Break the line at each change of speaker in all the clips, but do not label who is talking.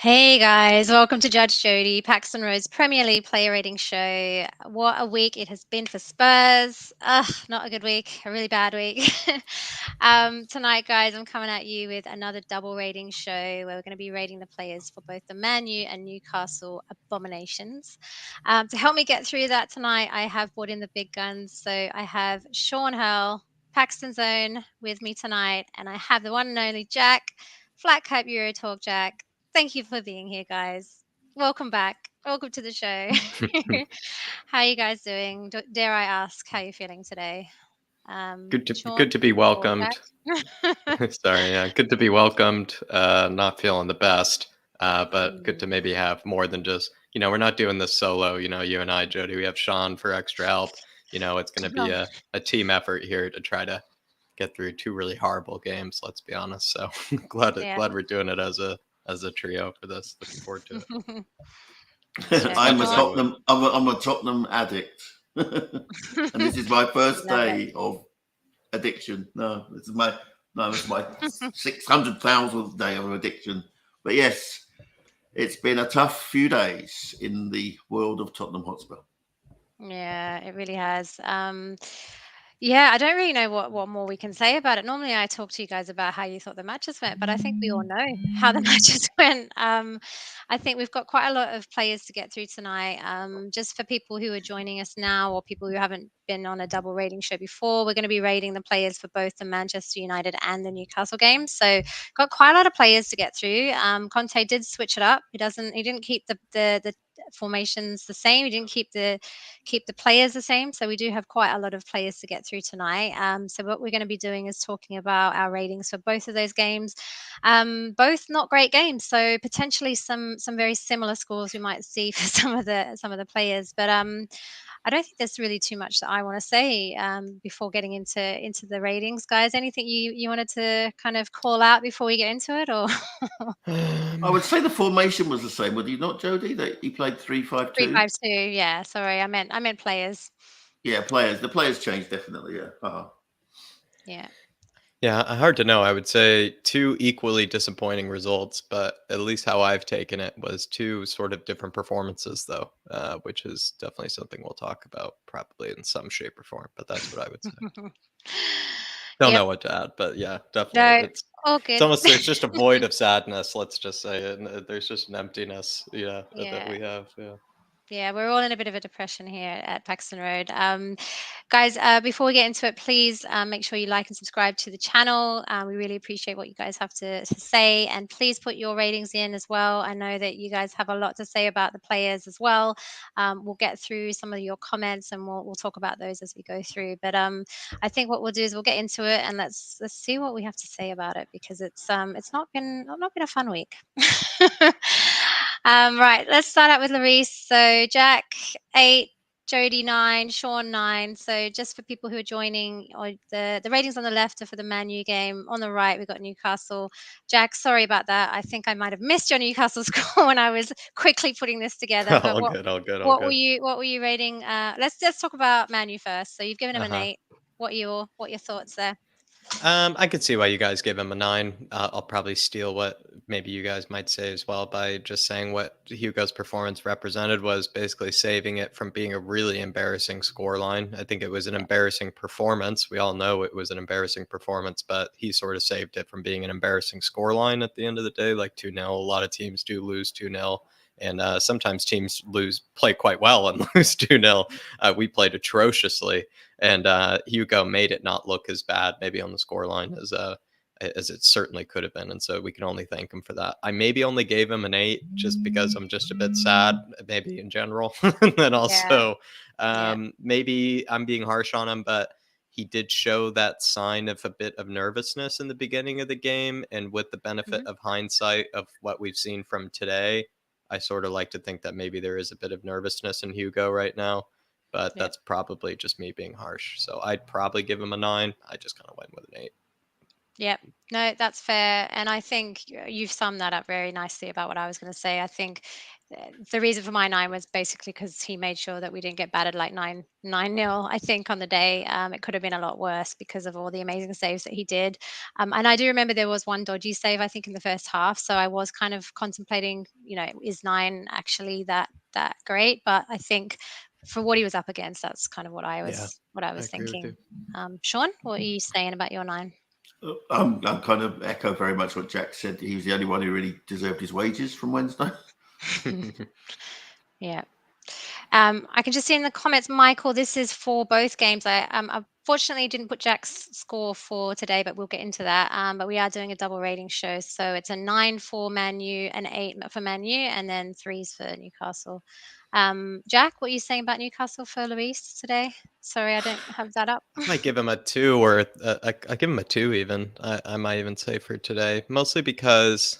Hey guys, welcome to Judge Jodi, Paxton Road's Premier League Player Ratings show. What a week it has been for Spurs. Not a good week, a really bad week. Tonight, guys, I'm coming at you with another double rating show where we're going to be rating the players for both the Man U and Newcastle abominations. To help me get through that tonight, I have brought in the big guns. So I have Sean Hurl, Paxton's Own, with me tonight, and I have the one and only Jack, Flat Cap Euro Talk Jack. Thank you for being here, guys. Welcome back. Welcome to the show. How are you guys doing? Dare I ask how you're feeling today? Sean
Good to be
or
welcomed.
Jack?
Sorry, yeah, good to be welcomed. Not feeling the best, but good to maybe have more than just, we're not doing this solo, you and I, Jody. We have Sean for extra help. It's going to be a team effort here to try to get through two really horrible games, let's be honest. So glad we're doing it as a trio for this. Looking forward to it.
I'm a Tottenham addict. And this is my first day of addiction. It's my 600,000th day of addiction. But yes, it's been a tough few days in the world of Tottenham Hotspur.
Yeah, it really has. Yeah, I don't really know what more we can say about it. Normally, I talk to you guys about how you thought the matches went, but I think we all know how the matches went. I think we've got quite a lot of players to get through tonight. Just for people who are joining us now or people who haven't been on a double rating show before, we're going to be rating the players for both the Manchester United and the Newcastle games. So got quite a lot of players to get through. Conte did switch it up. He didn't keep the formations the same. He didn't keep the players the same. So we do have quite a lot of players to get through tonight. So what we're going to be doing is talking about our ratings for both of those games. Both not great games, so potentially some very similar scores we might see for some of the players. But I don't think there's really too much that I want to say before getting into the ratings, guys. Anything you wanted to kind of call out before we get into it, or?
I would say the formation was the same. Would you not, Jody? That he played 3-5-2?
3-5-2. Yeah, sorry, I meant players.
Yeah, players. The players changed definitely. Yeah.
Yeah.
Yeah, hard to know. I would say two equally disappointing results, but at least how I've taken it was two sort of different performances, though, which is definitely something we'll talk about probably in some shape or form. But that's what I would say. Don't know what to add, but yeah, definitely.
No, all
It's
good.
almost there's just a void of sadness. Let's just say, and there's just an emptiness, that we have. Yeah.
Yeah, we're all in a bit of a depression here at Paxton Road. Guys, before we get into it, please make sure you like and subscribe to the channel. We really appreciate what you guys have to say. And please put your ratings in as well. I know that you guys have a lot to say about the players as well. We'll get through some of your comments and we'll talk about those as we go through. But I think what we'll do is we'll get into it and let's see what we have to say about it, because it's not been a fun week. Right, let's start out with Larice. So Jack 8, Jody 9, Sean 9. So just for people who are joining, or the ratings on the left are for the Man U game. On the right, we've got Newcastle. Jack, sorry about that. I think I might have missed your Newcastle score when I was quickly putting this together. But
All good.
What were you rating? Let's talk about Man U first. So you've given him an 8. What are your thoughts there?
I could see why you guys give him a 9. I'll probably steal what maybe you guys might say as well by just saying what Hugo's performance represented was basically saving it from being a really embarrassing scoreline. I think it was an embarrassing performance. We all know it was an embarrassing performance, but he sort of saved it from being an embarrassing scoreline at the end of the day, like 2-0. A lot of teams do lose 2-0. And sometimes teams play quite well and lose 2-0. We played atrociously, and Hugo made it not look as bad, maybe on the scoreline as it certainly could have been. And so we can only thank him for that. I maybe only gave him an 8 just because I'm just a bit sad, maybe in general. And then also, maybe I'm being harsh on him, but he did show that sign of a bit of nervousness in the beginning of the game. And with the benefit of hindsight of what we've seen from today, I sort of like to think that maybe there is a bit of nervousness in Hugo right now, but that's probably just me being harsh. So I'd probably give him a 9. I just kind of went with an 8.
Yep. No, that's fair. And I think you've summed that up very nicely about what I was going to say. I think the reason for my 9 was basically because he made sure that we didn't get battered like 9-0, I think, on the day. It could have been a lot worse because of all the amazing saves that he did. And I do remember there was one dodgy save, I think, in the first half. So I was kind of contemplating, is 9 actually that great? But I think for what he was up against, that's kind of what I was
agree with you.
thinking. Sean, what are you saying about your 9?
I'm kind of echo very much what Jack said. He was the only one who really deserved his wages from Wednesday.
Yeah. I can just see in the comments, Michael, this is for both games. I unfortunately didn't put Jack's score for today, but we'll get into that. But we are doing a double rating show. So it's a 9 for Man U, an 8 for Man U, and then 3s for Newcastle. Jack, what are you saying about Newcastle for Luis today? Sorry, I don't have that up.
I might give him a 2, or I give him a 2 even. I might even say for today, mostly because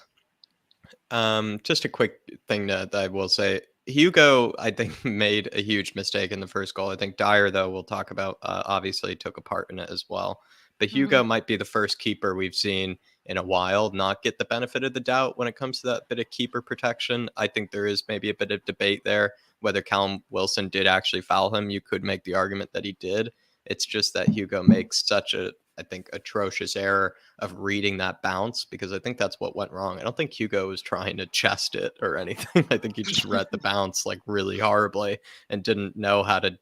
just a quick thing that I will say. Hugo, I think, made a huge mistake in the first goal. I think Dyer, though, we'll talk about, obviously took a part in it as well. But Hugo might be the first keeper we've seen in a while not get the benefit of the doubt when it comes to that bit of keeper protection. I think there is maybe a bit of debate there whether Callum Wilson did actually foul him. You could make the argument that he did. It's just that Hugo makes such a, I think, atrocious error of reading that bounce, because I think that's what went wrong. I don't think Hugo was trying to chest it or anything. I think he just read the bounce like really horribly and didn't know how to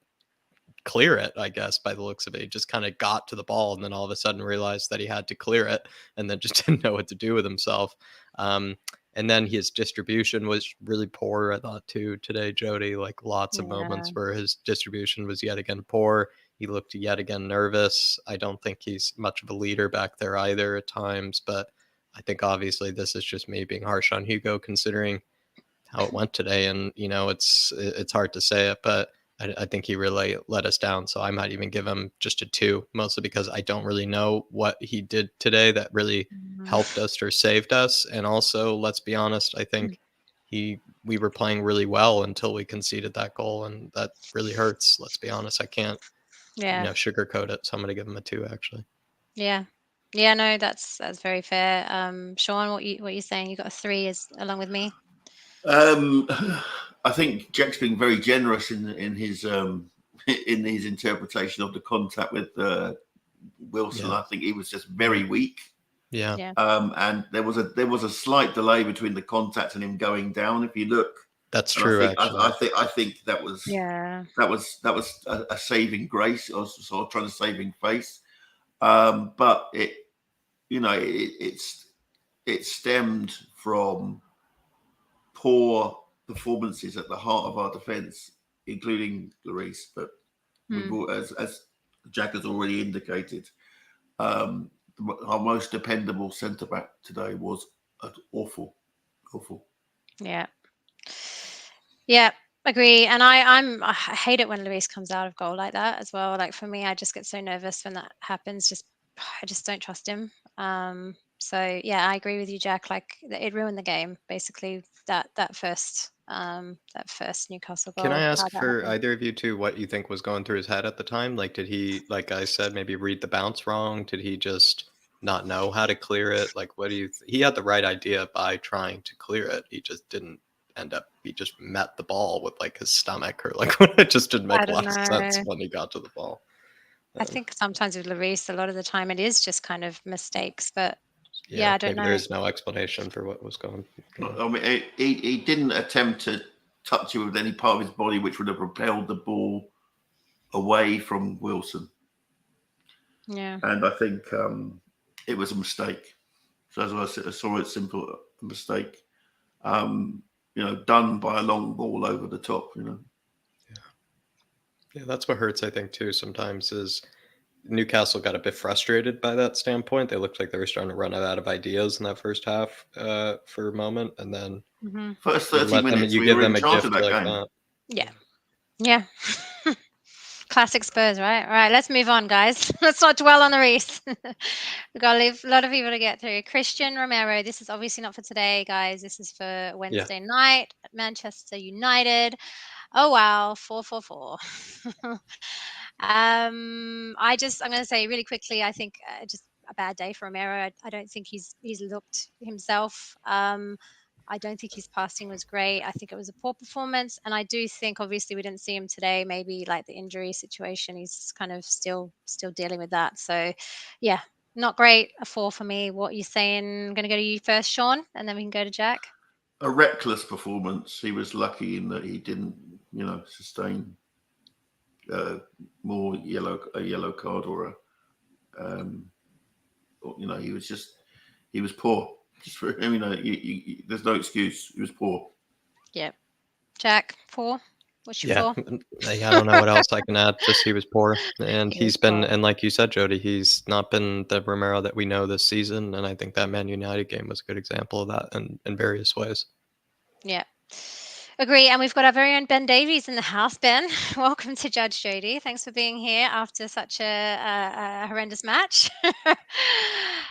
clear it, I guess, by the looks of it. He just kind of got to the ball and then all of a sudden realized that he had to clear it and then just didn't know what to do with himself. And then his distribution was really poor, I thought, too, today, Jodi. Like lots of moments where his distribution was yet again poor. He looked yet again nervous. I don't think he's much of a leader back there either at times, but I think obviously this is just me being harsh on Hugo considering how it went today. And, it's hard to say it, but I think he really let us down. So I might even give him just a 2, mostly because I don't really know what he did today that really helped us or saved us. And also, let's be honest, I think we were playing really well until we conceded that goal, and that really hurts. Let's be honest. I can't sugarcoat it. So I'm gonna give him a 2 actually.
Yeah. Yeah, no, that's very fair. Sean, what you saying? You got a 3 as along with me?
I think Jack's been very generous in his interpretation of the contact with Wilson. I think he was just very weak.
Yeah.
And there was a slight delay between the contact and him going down. If you look,
that's true.
I think that was a saving grace, or sort of trying to saving face. But it stemmed from poor performances at the heart of our defence, including Lloris. But as Jack has already indicated, our most dependable centre back today was awful.
Yeah, agree. And I hate it when Luis comes out of goal like that as well. Like for me, I just get so nervous when that happens. I just don't trust him. So yeah, I agree with you, Jack. Like it ruined the game basically. That first Newcastle goal.
Can I ask for either of you two what you think was going through his head at the time? Like, did he, like I said, maybe read the bounce wrong? Did he just not know how to clear it? Like, what do you? He had the right idea by trying to clear it. He just didn't end up. He just met the ball with like his stomach, or like it just didn't make a lot of sense when he got to the ball.
I think sometimes with Lloris, a lot of the time it is just kind of mistakes, but I don't know.
There's no explanation for what was going on.
I mean, he didn't attempt to touch it with any part of his body, which would have propelled the ball away from Wilson.
Yeah.
And I think it was a mistake. So as I said, I saw it simple, a mistake. Done by a long ball over the top,
Yeah, that's what hurts, I think, too, sometimes is Newcastle got a bit frustrated by that standpoint. They looked like they were starting to run out of ideas in that first half for a moment. And then
first 30 minutes,
you give them a gift like that.
Yeah. Classic Spurs, right? All right, let's move on, guys. Let's not dwell on the race. We've got a lot of people to get through. Christian Romero, this is obviously not for today, guys. This is for Wednesday night at Manchester United. Oh, wow, 4-4-4. I'm going to say really quickly, I think just a bad day for Romero. I don't think he's looked himself. I don't think his passing was great. I think it was a poor performance. And I do think, obviously, we didn't see him today. Maybe like the injury situation, he's kind of still dealing with that. So, yeah, not great. A 4 for me. What are you saying? I'm going to go to you first, Sean, and then we can go to Jack.
A reckless performance. He was lucky in that he didn't, sustain more a yellow card or he was poor. Just for there's no excuse. He was poor.
Yeah, Jack, 4. What's your 4?
Yeah, I don't know what else I can add. Just he was poor, and he's been, and like you said, Jodi, he's not been the Romero that we know this season. And I think that Man United game was a good example of that in various ways.
Yeah. Agree. And we've got our very own Ben Davies in the house. Ben, welcome to Judge Jodi. Thanks for being here after such a horrendous match.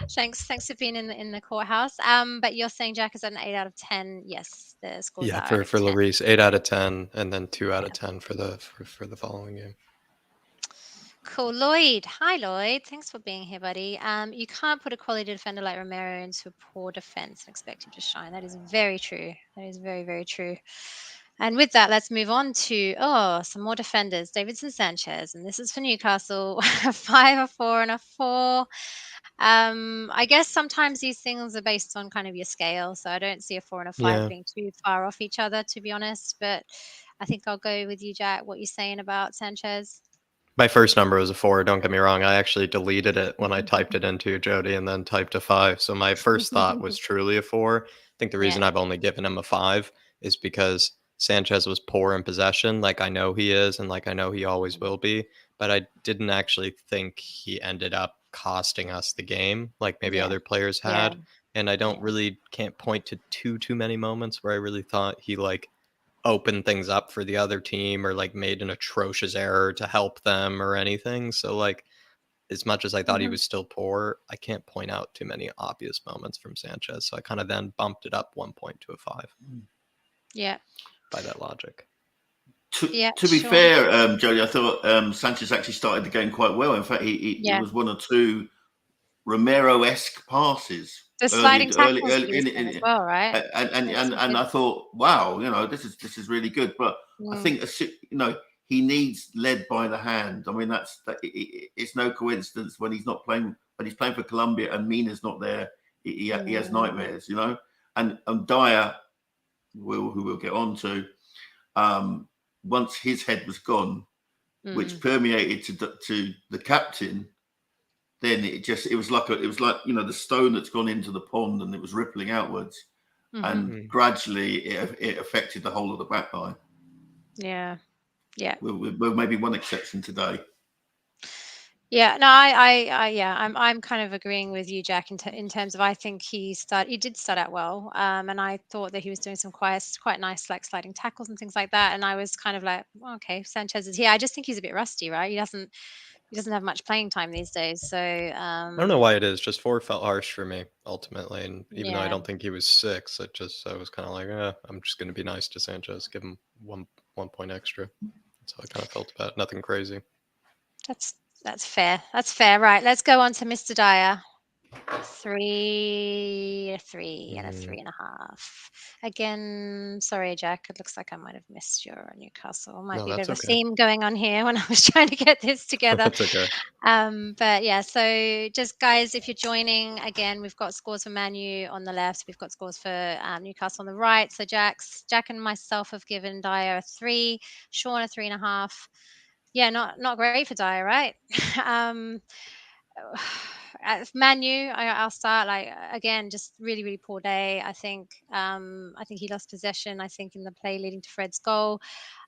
Thanks for being in the courthouse. But you're saying Jack is at an 8 out of 10. Yes, the scores are
for Lloris, 8 out of 10, and then 2 out of 10 for the following game.
Cool. Lloyd. Hi, Lloyd. Thanks for being here, buddy. You can't put a quality defender like Romero into a poor defense and expect him to shine. That is very true. That is very, very true. And with that, let's move on to some more defenders. Davidson Sanchez, and this is for Newcastle. 5, a 4, and a 4. I guess sometimes these things are based on kind of your scale. So I don't see a 4 and a 5 being too far off each other, to be honest. But I think I'll go with you, Jack. What you're saying about Sanchez?
My first number was a 4. Don't get me wrong. I actually deleted it when I typed it into Jodi and then typed a 5. So my first thought was truly a 4. I think the reason I've only given him a 5 is because Sanchez was poor in possession. Like I know he is, and like I know he always will be, but I didn't actually think he ended up costing us the game like maybe other players had. And I can't point to too many moments where I really thought he like open things up for the other team or like made an atrocious error to help them or anything. So like as much as I thought he was still poor, I can't point out too many obvious moments from Sanchez. So I kind of then bumped it up 1 point to a 5.
Yeah.
By that logic.
To be fair, Jodi, I thought Sanchez actually started the game quite well. In fact, it was 1 or 2 Romero-esque passes.
The sliding tackles as well, right?
And I thought, wow, this is really good. But I think he needs led by the hand. I mean, it's no coincidence when he's not playing, when he's playing for Colombia and Mina's not there. He has nightmares, And Dyer, who we'll get on to, once his head was gone, which permeated to the captain. Then it was like the stone that's gone into the pond and it was rippling outwards, and gradually it affected the whole of the back line.
Yeah.
With maybe one exception today.
Yeah, no, I'm kind of agreeing with you, Jack, in terms of I think he did start out well, and I thought that he was doing some quite nice like sliding tackles and things like that, and I was kind of like, okay, Sanchez is here. I just think he's a bit rusty, right? He doesn't have much playing time these days. So I
don't know why it is. Just 4 felt harsh for me ultimately, and even though I don't think he was 6, I was kind of like, I'm just going to be nice to Sanchez, give him 1 point extra. That's how I kind of felt about it. Nothing crazy.
That's fair. That's fair. Right. Let's go on to Mr. Dyer. 3, a 3, and a 3.5. Again, sorry, Jack. It looks like I might have missed your Newcastle. Might be a bit of a theme going on here when I was trying to get this together.
That's okay.
But yeah, so just guys, if you're joining, again, we've got scores for Man U on the left. We've got scores for Newcastle on the right. So Jack and myself have given Dyer a 3, Sean a 3.5. Yeah, not great for Dyer, right? Man U, I'll start again, just really, really poor day. I think he lost possession. I think in the play leading to Fred's goal,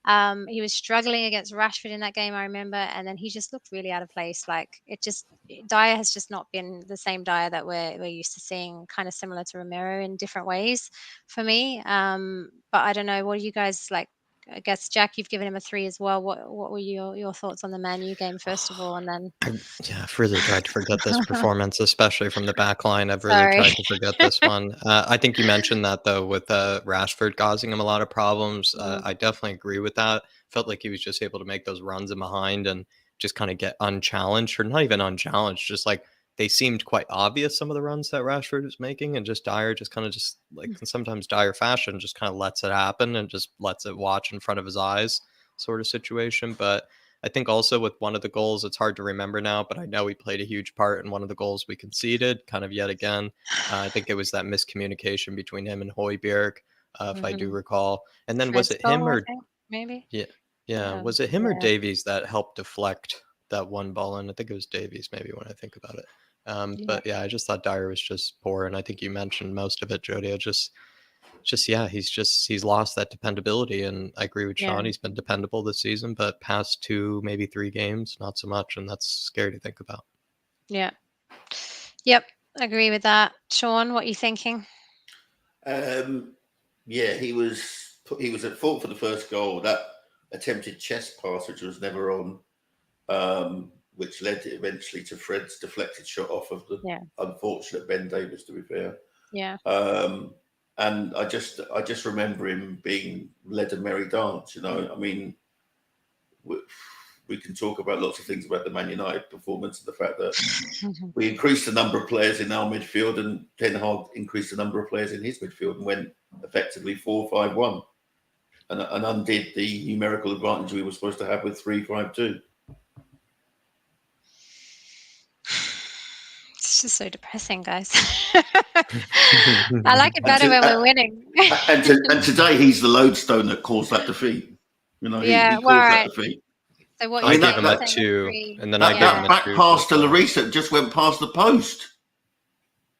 he was struggling against Rashford in that game, I remember, and then he just looked really out of place. Dyer has just not been the same Dyer that we're used to seeing, kind of similar to Romero in different ways for me. But I don't know, what do you guys like? I guess, Jack, you've given him a 3 as well. What were your thoughts on the Man U game, first of all, and then?
I've really tried to forget this performance, especially from the back line. I've really tried to forget this one. I think you mentioned that, though, with Rashford causing him a lot of problems. I definitely agree with that. Felt like he was just able to make those runs in behind and just kind of get unchallenged, or not even unchallenged, just like they seemed quite obvious, some of the runs that Rashford was making, and just Dyer just kind of just like sometimes Dyer fashion just kind of lets it happen and just lets it watch in front of his eyes sort of situation. But I think also with one of the goals, it's hard to remember now, but I know he played a huge part in one of the goals we conceded, kind of yet again. I think it was that miscommunication between him and Højbjerg, if I do recall. And then was
Fred's
it him
goal, I
or
think, maybe?
yeah, was it him or
Yeah.
Davies that helped deflect that one ball in? I think it was Davies, maybe, when I think about it. But yeah, I just thought Dyer was just poor, and I think you mentioned most of it, Jodi. Just yeah, he's lost that dependability, and I agree with Sean. He's been dependable this season, but past 2, maybe 3 games, not so much, and that's scary to think about.
Yeah. Yep, agree with that. Sean, what are you thinking?
Yeah, he was at fault for the first goal. That attempted chest pass, which was never on, which led eventually to Fred's deflected shot off of the unfortunate Ben Davies, to be fair.
Yeah.
And I just remember him being led a merry dance. I mean, we can talk about lots of things about the Man United performance and the fact that we increased the number of players in our midfield, and Ten Hag increased the number of players in his midfield and went effectively 4-5-1 and undid the numerical advantage we were supposed to have with 3-5-2.
It's just so depressing, guys. I like it better when we're winning.
and today he's the lodestone that caused that defeat. He caused that defeat.
So what
I gave him a 2, and then I gave him a 2.
Back pass to Larissa just went past the post.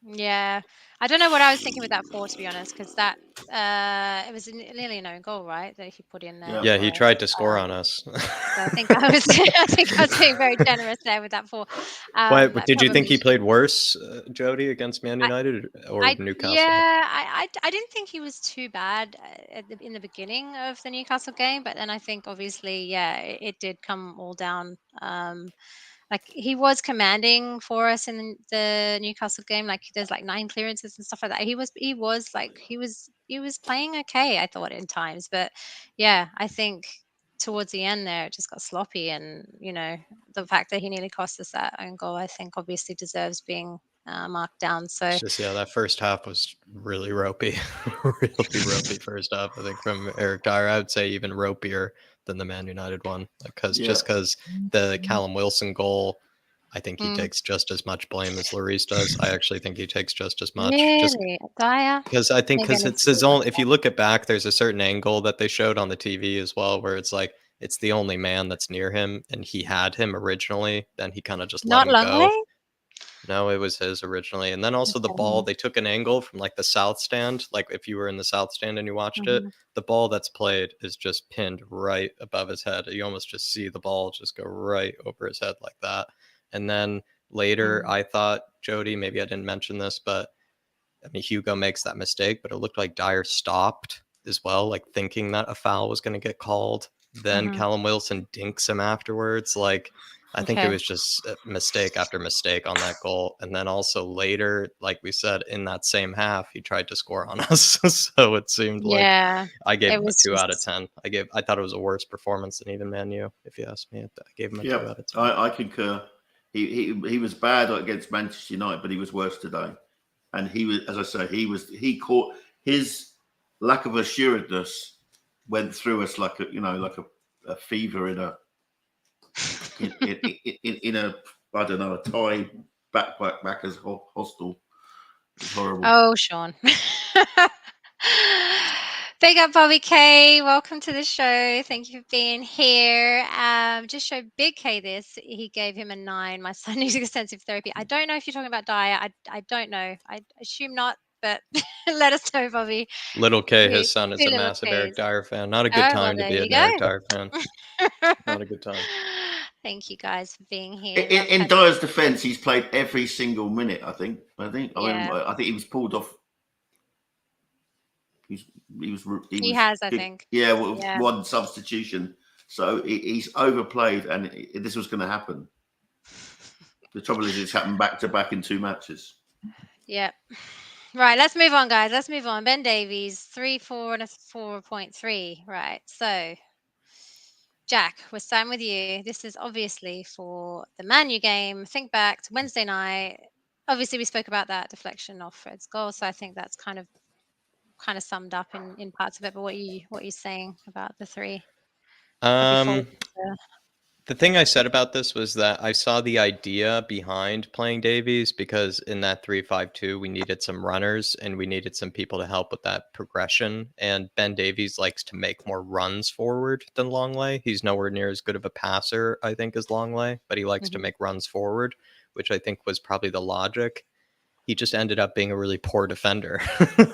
Yeah, I don't know what I was thinking with that 4, to be honest, because that it was nearly an own goal, right? That he put in there.
Yeah, he tried to score on us.
So I think I was being very generous there with that 4.
Did you think he played worse, Jodi, against Man United or Newcastle?
Yeah, I didn't think he was too bad in the beginning of the Newcastle game, but then I think obviously, it did come all down. Like he was commanding for us in the Newcastle game. Like there's like 9 clearances and stuff like that. He was playing okay, I thought, in times, but yeah, I think towards the end there it just got sloppy, and the fact that he nearly cost us that own goal, I think obviously deserves being marked down. So
it's just that first half was really ropey, really ropey first half. I think from Eric Dyer, I would say even ropier than the Man United one, because the Callum Wilson goal, I think he takes just as much blame as Lloris does. I actually think he takes just as much.
Really, Dyer?
Because I think it's his own. If you look it back, there's a certain angle that they showed on the TV as well, where it's like it's the only man that's near him, and he had him originally. Then he kind of just let him go. No, it was his originally. And then also the ball, they took an angle from like the south stand. Like if you were in the south stand and you watched it, the ball that's played is just pinned right above his head. You almost just see the ball just go right over his head like that. And then later, I thought, Jodi, maybe I didn't mention this, but I mean, Hugo makes that mistake, but it looked like Dyer stopped as well, like thinking that a foul was going to get called. Then Callum Wilson dinks him afterwards. Like, I think it was just mistake after mistake on that goal. And then also later, like we said, in that same half, he tried to score on us. So it seemed like I gave him a 2 out of 10. I thought it was a worse performance than even Man U, if you ask me. I gave him a 2 out of 10.
I concur. He was bad against Manchester United, but he was worse today. And he was, as I say, he caught his lack of assuredness went through us like a fever in a I don't know, a Thai backpackers hostel. It's horrible.
Oh, Sean. Big up, Bobby K. Welcome to the show. Thank you for being here. Just show Big K this. He gave him a 9. My son needs extensive therapy. I don't know if you're talking about Dyer. I don't know. I assume not, but let us know, Bobby.
Little K, his son, is a massive Eric Dyer fan. Not a good time to be an Eric Dyer fan. Not a good time.
Thank you guys for being here.
In Dyer's defense, he's played every single minute, I think. I think he was pulled off. He
has, I think.
Yeah, one substitution. So he's overplayed, and this was going to happen. The trouble is, it's happened back to back in 2 matches.
Yeah. Right, let's move on, guys. Let's move on. Ben Davies, 3-4 and a 4.3. Right, so Jack, we're starting with you. This is obviously for the Man U game. Think back to Wednesday night. Obviously, we spoke about that deflection off Fred's goal, so I think that's kind of summed up in parts of it. But what are you saying about the three?
The thing I said about this was that I saw the idea behind playing Davies, because in that 3-5-2, we needed some runners and we needed some people to help with that progression. And Ben Davies likes to make more runs forward than Longley. He's nowhere near as good of a passer, I think, as Longley, but he likes to make runs forward, which I think was probably the logic. He just ended up being a really poor defender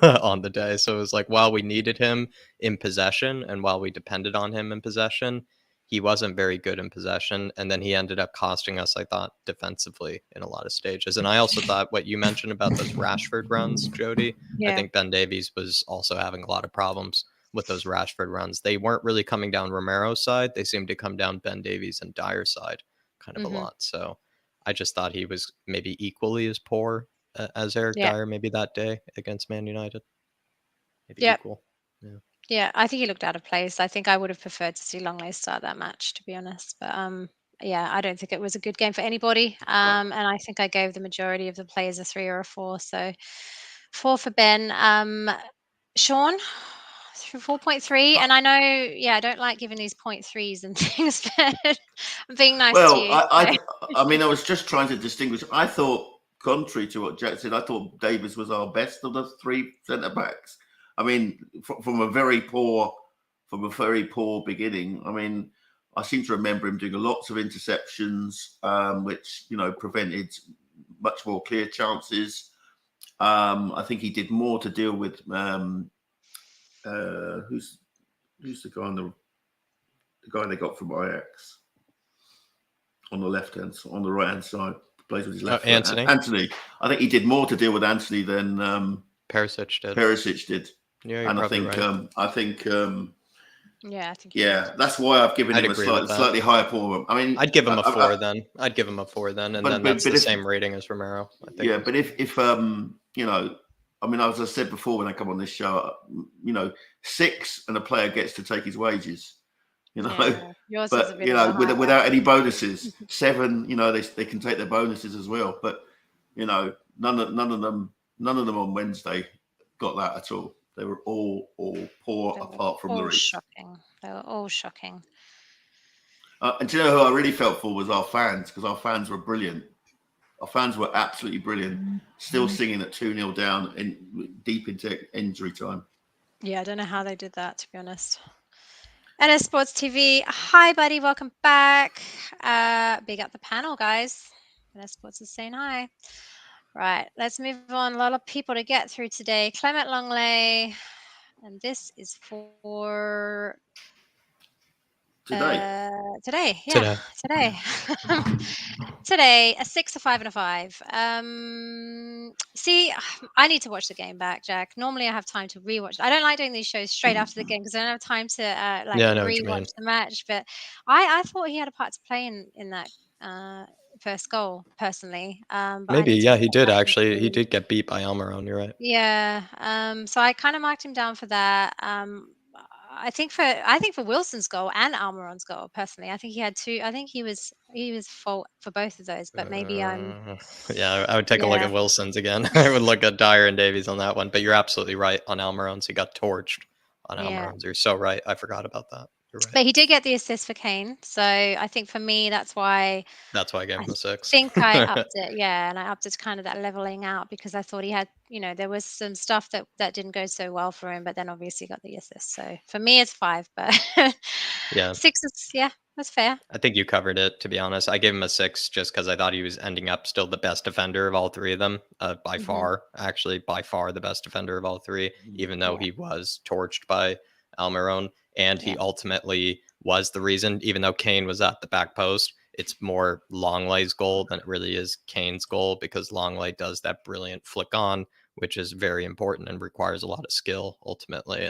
on the day. So it was like, while we needed him in possession and while we depended on him in possession, he wasn't very good in possession. And then he ended up costing us, I thought, defensively in a lot of stages. And I also thought what you mentioned about those Rashford runs, Jodi, I think Ben Davies was also having a lot of problems with those Rashford runs. They weren't really coming down Romero's side. They seemed to come down Ben Davies and Dyer's side kind of a lot. So I just thought he was maybe equally as poor as Eric Dyer maybe that day against Man United. Maybe equal.
Yeah, I think he looked out of place. I think I would have preferred to see Longley start that match, to be honest. But yeah, I don't think it was a good game for anybody. And I think I gave the majority of the players a 3 or a 4. So 4 for Ben. Sean, 4.3. And I know, I don't like giving these 0.3s and things, but I'm being nice to you.
I mean, I was just trying to distinguish. I thought, contrary to what Jack said, I thought Davies was our best of the 3 centre backs. I mean, from a very poor beginning. I mean, I seem to remember him doing lots of interceptions, which prevented much more clear chances. I think he did more to deal with who's the guy they got from Ajax on the right hand side, plays with his left foot. Anthony. I think he did more to deal with Anthony than
Perisic did. Yeah,
and I think
right.
I think
that's why I've given him a slightly higher form. I mean,
I'd give him a 4 then. I'd give him a 4 then, and then that's the same rating as Romero, I think.
Yeah, but if I mean, as I said before when I come on this show, 6 and a player gets to take his wages. But without any bonuses. 7, they can take their bonuses as well. But none of them on Wednesday got that at all. They were all poor apart from Lloris.
Shocking. They were all shocking.
And do you know who I really felt for was our fans, because our fans were brilliant. Our fans were absolutely brilliant. Still singing at 2-0 down deep into injury time.
Yeah, I don't know how they did that, to be honest. NS Sports TV. Hi, buddy. Welcome back. Big up the panel, guys. NS Sports is saying hi. Right, let's move on. A lot of people to get through today. Clement Longley. And this is for
today.
Today. Today, a 6, a 5, and a 5. See, I need to watch the game back, Jack. Normally, I have time to rewatch. I don't like doing these shows straight after the game because I don't have time to rewatch the match. But I thought he had a part to play in that first goal, personally. But
maybe, he did actually. He did get beat by Almiron. You're right.
Yeah. So I kind of marked him down for that. I think for Wilson's goal and Almiron's goal, personally, I think he had 2. I think he was fault for both of those, but maybe I'm.
Yeah, I would take a look at Wilson's again. I would look at Dyer and Davies on that one, but you're absolutely right on Almiron's. He got torched on Almiron's. You're so right. I forgot about that. Right.
But he did get the assist for Kane, so I think for me that's why
I gave him a 6.
I think I upped it, and I upped it to kind of that leveling out because I thought he had, there was some stuff that didn't go so well for him, but then obviously got the assist. So for me it's 5, but 6 is that's fair.
I think you covered it, to be honest. I gave him a 6 just because I thought he was ending up still the best defender of all 3 of them, by far the best defender of all 3, even though he was torched by Almiron. And he ultimately was the reason, even though Kane was at the back post, it's more Longley's goal than it really is Kane's goal, because Longley does that brilliant flick on, which is very important and requires a lot of skill ultimately.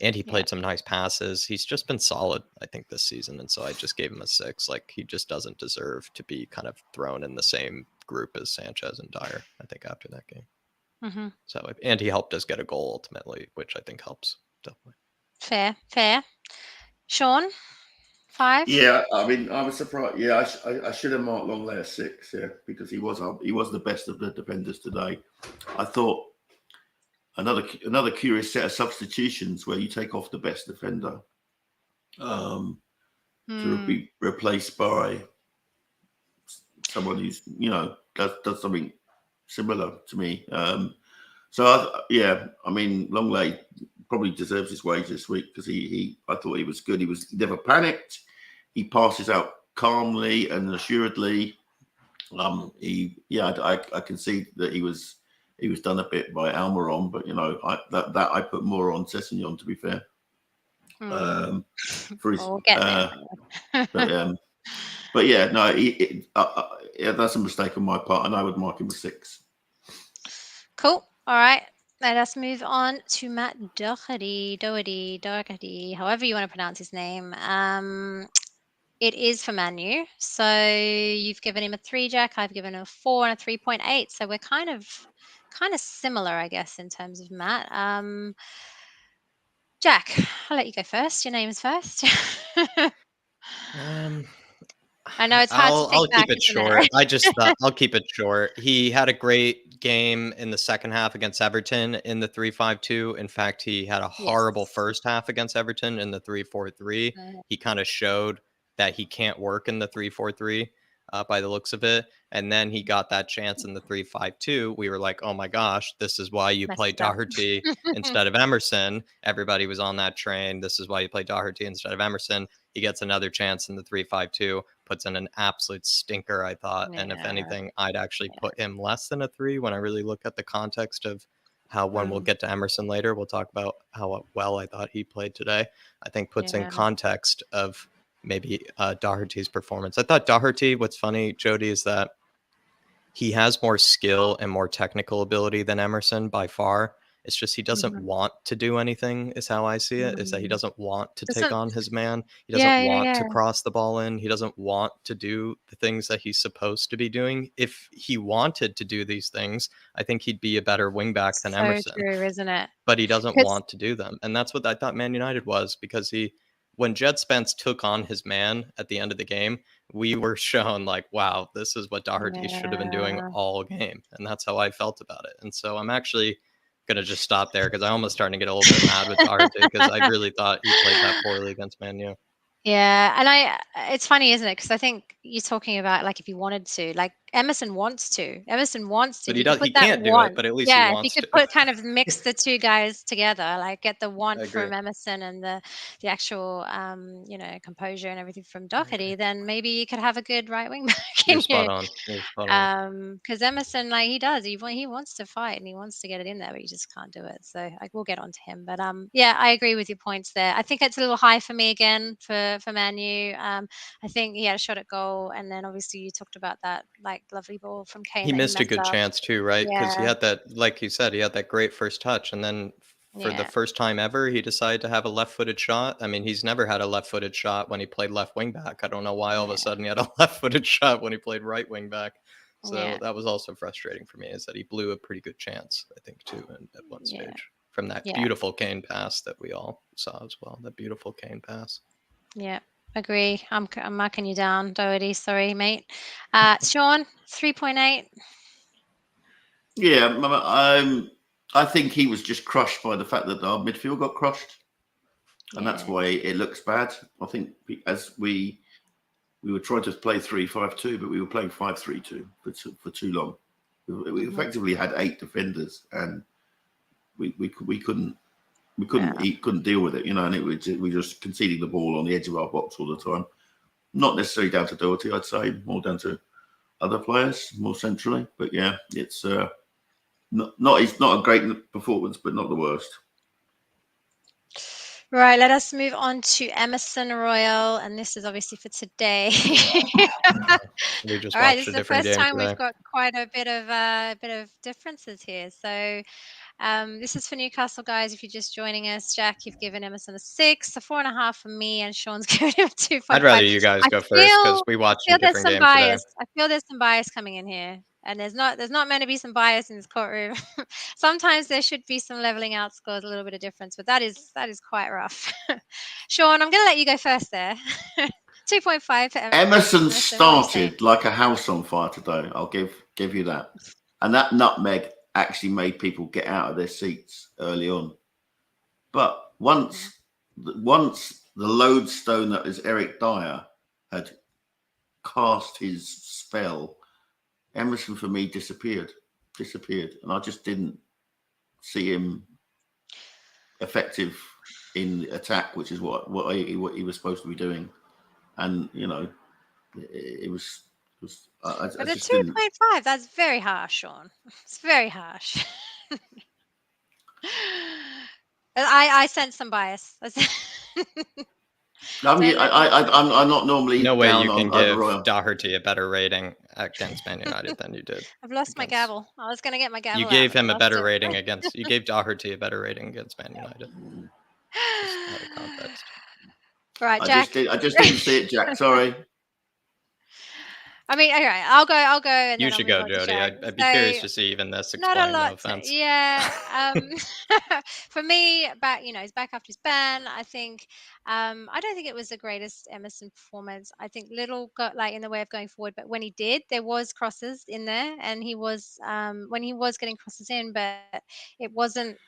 And he played some nice passes. He's just been solid, I think, this season. And so I just gave him a 6. Like, he just doesn't deserve to be kind of thrown in the same group as Sanchez and Dyer, I think, after that game. So, and he helped us get a goal ultimately, which I think helps definitely.
Fair. Sean, 5?
Yeah, I mean, I was surprised. Yeah, I should have marked Longley as 6. Yeah, because he was the best of the defenders today. I thought another curious set of substitutions where you take off the best defender to be replaced by someone who's does something similar to me. I mean, Longley probably deserves his wage this week because I thought he was good. He never panicked. He passes out calmly and assuredly. I can see that he was done a bit by Almiron, but I put more on Sessegnon, to be fair. For his,
we'll get there.
but yeah, no, that's a mistake on my part, and I would mark him a 6.
Cool. All right. Let us move on to Matt Doherty, however you want to pronounce his name. It is for Manu. So you've given him a 3, Jack. I've given him a 4 and a 3.8. So we're kind of similar, I guess, in terms of Matt. Jack, I'll let you go first. Your name is first. I know it's hard to think
I'll
back,
keep it short. I'll keep it short. He had a great game in the second half against Everton in the 3-5-2. In fact, he had a horrible first half against Everton in the 3-4-3. He kind of showed that he can't work in the 3-4-3 by the looks of it. And then he got that chance in the 3-5-2. We were like, oh my gosh, this is why you play Doherty instead of Emerson. Everybody was on that train. This is why you play Doherty instead of Emerson. He gets another chance in the 3-5-2, puts in an absolute stinker, I thought. Yeah. And if anything, I'd actually put him less than a 3 when I really look at the context of how, when we'll get to Emerson later, we'll talk about how well I thought he played today. I think puts in context of maybe Doherty's performance. I thought Doherty, what's funny, Jodi, is that he has more skill and more technical ability than Emerson by far. It's just he doesn't want to do anything, is how I see it, is that he doesn't want to take on his man. He doesn't want to cross the ball in. He doesn't want to do the things that he's supposed to be doing. If he wanted to do these things, I think he'd be a better wingback than Emerson.
True, isn't it?
But he doesn't want to do them. And that's what I thought Man United was, because when Jed Spence took on his man at the end of the game, we were shown like, wow, this is what Doherty should have been doing all game. And that's how I felt about it. And so I'm actually going to just stop there because I almost starting to get a little bit mad with Doherty because I really thought he played that poorly against Man U.
Yeah, and it's funny, isn't it? Because I think you're talking about like if he wanted to, like Emerson wants to.
But he can't do it, but at least he wants to.
If you could kind of mix the two guys together, like get the want from Emerson and the actual composure and everything from Doherty, then maybe you could have a good right wing back in
You're spot on.
because Emerson, like he wants to fight and he wants to get it in there, but he just can't do it. So we'll get on to him. But yeah, I agree with your points there. I think it's a little high for me again for Man U. I think he had a shot at goal, and then obviously you talked about that like lovely ball from Kane.
He missed a good chance too, right? Because he had that, like you said, he had that great first touch, and then for the first time ever, he decided to have a left-footed shot. I mean, he's never had a left-footed shot when he played left wing back. I don't know why all of a sudden he had a left-footed shot when he played right wing back. So that was also frustrating for me, is that he blew a pretty good chance, I think, too, at one stage from that beautiful Kane pass that we all saw as well. That beautiful Kane pass.
Yeah. Agree. I'm marking you down, Doherty. Sorry, mate. Sean, 3.8.
Yeah, I think he was just crushed by the fact that our midfield got crushed, and that's why it looks bad. I think as we were trying to play 3-5-2, but we were playing 5-3-2 for too long. We effectively had 8 defenders, and we couldn't. He couldn't deal with it, and we were just conceding the ball on the edge of our box all the time. Not necessarily down to Doherty, I'd say, more down to other players, more centrally. But yeah, it's it's not a great performance, but not the worst.
Right, let us move on to Emerson Royal, and this is obviously for today.
We just
all right, this
is
the first time we've got quite a bit of differences here. So this is for Newcastle, guys. If you're just joining us, Jack, you've given Emerson a 6, a 4.5 for me, and Sean's given him a 2.5.
I'd rather you guys go first because we watched a different game today.
I feel there's some bias coming in here. and there's not meant to be some bias in this courtroom. Sometimes there should be some leveling out scores, a little bit of difference, but that is quite rough. Sean, I'm going to let you go first there. 2.5 for
Emerson started like a house on fire today. I'll give you that. And that nutmeg actually made people get out of their seats early on. But once the lodestone that is Eric Dyer had cast his spell, Emerson for me disappeared, and I just didn't see him effective in attack, which is what he was supposed to be doing. And it was I
but
just
2.5, that's very harsh, Sean. It's very harsh. I sense some bias.
I'm not normally
no way
down
you can
on
give
Royal.
Doherty a better rating against Man United than you did.
I've lost my gavel. I was going to get my gavel.
You gave him a better rating against. You gave Doherty a better rating against Man United. Just out of context.
Right, Jack.
I just didn't see it, Jack. Sorry.
I mean, all right, I'll go. And
you
then
should go, Jodi. I'd be curious to see even this explained.
Not a lot.
No offense.
Yeah. For me, he's back after his ban. I think. I don't think it was the greatest Emerson performance. I think little got like in the way of going forward, but when he did, there was crosses in there, and he was when he was getting crosses in, but it wasn't.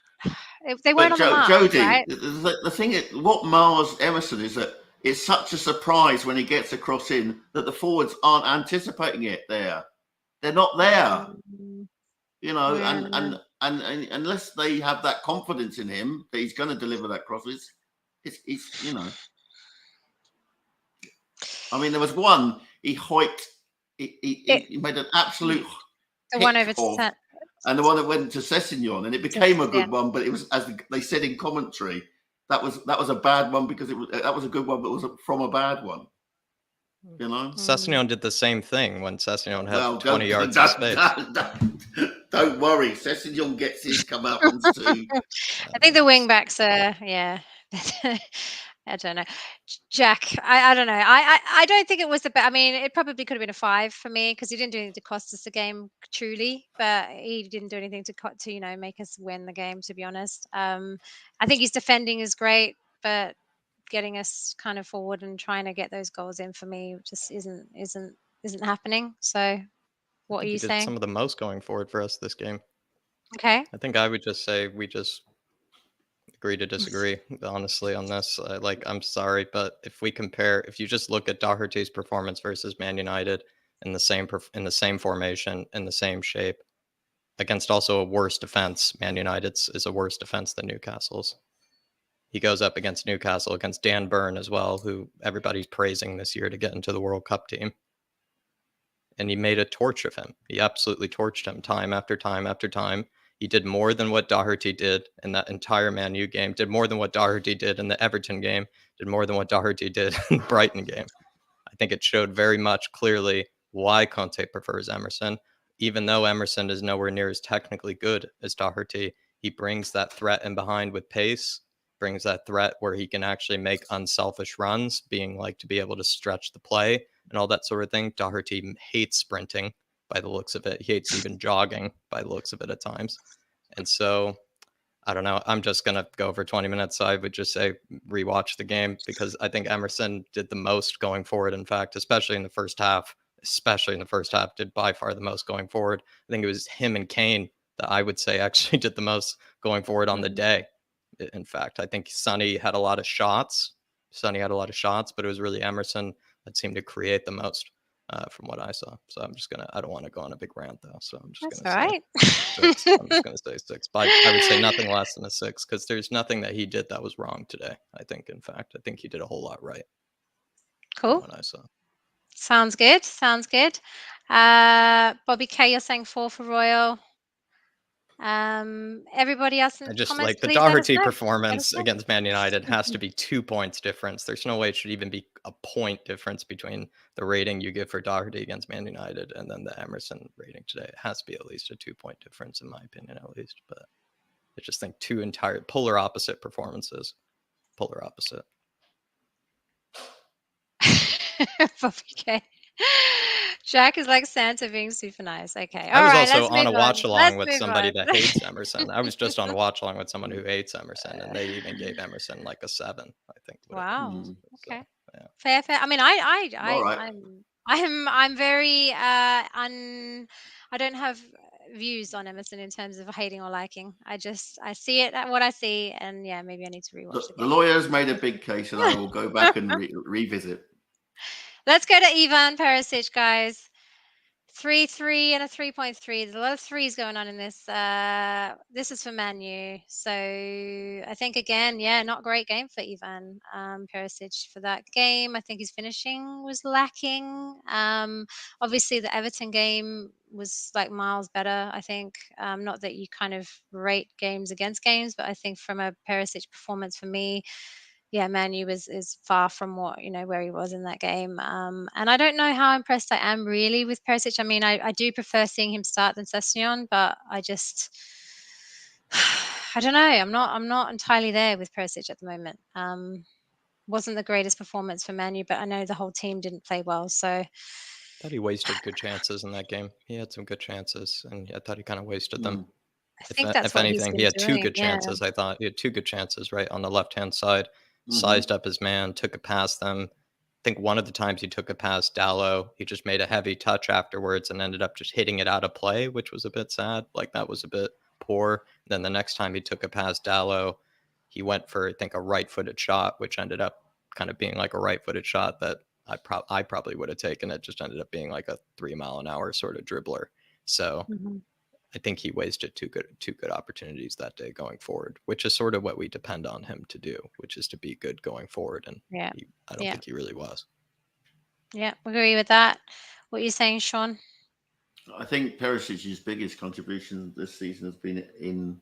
They weren't on the mark,
Jodi,
right?
the thing is, what mars Emerson is that it's such a surprise when he gets a cross in that the forwards aren't anticipating it there. They're not there. And unless they have that confidence in him that he's going to deliver that crosses, he's I mean, there was one he hiked. He made an absolute
the one over to
and the one that went to Sessegnon, and it became a good one, but it was, as they said in commentary, that was a bad one because that was a good one, but it was from a bad one.
Sessegnon did the same thing when Sessegnon had 20 yards of space.
Don't worry, Sessegnon gets his comeuppance too.
I think the wing backs are, yeah. I don't know, Jack. I don't know. I don't think it was the best. I mean, it probably could have been a 5 for me because he didn't do anything to cost us the game truly, but he didn't do anything to make us win the game. To be honest, I think his defending is great, but getting us kind of forward and trying to get those goals in for me just isn't happening. So, what are you saying?
Some of the most going forward for us this game.
Okay.
I think I would just say we just agree to disagree, honestly, on this. I'm sorry, but if you just look at Doherty's performance versus Man United in the same formation, in the same shape, against also a worse defense, Man United's is a worse defense than Newcastle's. He goes up against Newcastle, against Dan Burn as well, who everybody's praising this year to get into the World Cup team. And he made a torch of him. He absolutely torched him time after time after time. He did more than what Doherty did in that entire Man U game, did more than what Doherty did in the Everton game, did more than what Doherty did in the Brighton game. I think it showed very much clearly why Conte prefers Emerson. Even though Emerson is nowhere near as technically good as Doherty, he brings that threat in behind with pace, brings that threat where he can actually make unselfish runs, being like to be able to stretch the play and all that sort of thing. Doherty hates sprinting by the looks of it. He hates even jogging by the looks of it at times. And so, I don't know. I'm just going to go for 20 minutes. So I would just say rewatch the game because I think Emerson did the most going forward. In fact, especially in the first half, did by far the most going forward. I think it was him and Kane that I would say actually did the most going forward on the day. In fact, I think Sonny had a lot of shots, but it was really Emerson that seemed to create the most from what I saw. So I don't want to go on a big rant though. So I'm just going to say 6. I'm just going to say 6. But I would say nothing less than a 6 because there's nothing that he did that was wrong today. I think, in fact, I think he did a whole lot right.
Cool.
What I saw.
Sounds good. Bobby K, you're saying 4 for Royal. Everybody else in
I just
comments,
like the Doherty performance against Man United has to be 2 points difference. There's no way it should even be a point difference between the rating you give for Doherty against Man United and then the Emerson rating today. It has to be at least a 2-point difference, in my opinion, at least. But I just think 2 entire polar opposite performances. Polar opposite.
Bobby K. Jack is like Santa being super nice. Okay.
I
All
was
right,
also
let's
on
move
a
on.
watch
Let's
along with
move
somebody
on.
that hates Emerson. I was just on a watch along with someone who hates Emerson, and they even gave Emerson like a 7, I think.
Wow.
So,
Okay.
yeah.
Fair. I mean,
All right.
I'm very I don't have views on Emerson in terms of hating or liking. I see it at what I see, and yeah, maybe I need to rewatch the
The
game.
lawyers made a big case, and I will go back and revisit.
Let's go to Ivan Perisic, guys. 3-3 and a 3.3. There's a lot of threes going on in this. This is for Man U. So I think again, yeah, not a great game for Ivan Perisic for that game. I think his finishing was lacking. Obviously, the Everton game was like miles better. I think not that you kind of rate games against games, but I think from a Perisic performance for me, yeah, Man U is far from what where he was in that game. And I don't know how impressed I am really with Perisic. I mean, I do prefer seeing him start than Sessegnon, but I just I don't know. I'm not entirely there with Perisic at the moment. Wasn't the greatest performance for Man U, but I know the whole team didn't play well. So
Thought he wasted good chances in that game. He had some good chances, and I thought he kind of wasted them.
I think that's
If
what he's
anything, he
been
had 2
doing.
good
Yeah.
chances. I thought he had 2 good chances right on the left-hand side. Sized up his man, took it past them. I think one of the times he took it past Dallo, he just made a heavy touch afterwards and ended up just hitting it out of play, which was a bit sad. Like, that was a bit poor. Then the next time he took it past Dallo, he went for, I think, a right-footed shot, which ended up kind of being like a right-footed shot that I probably would have taken. It just ended up being like a 3-mile-an-hour sort of dribbler. So I think he wasted two good opportunities that day going forward, which is sort of what we depend on him to do, which is to be good going forward. And
Yeah.
I don't think he really was.
Yeah, agree with that. What are you saying, Sean?
I think Perisic's biggest contribution this season has been in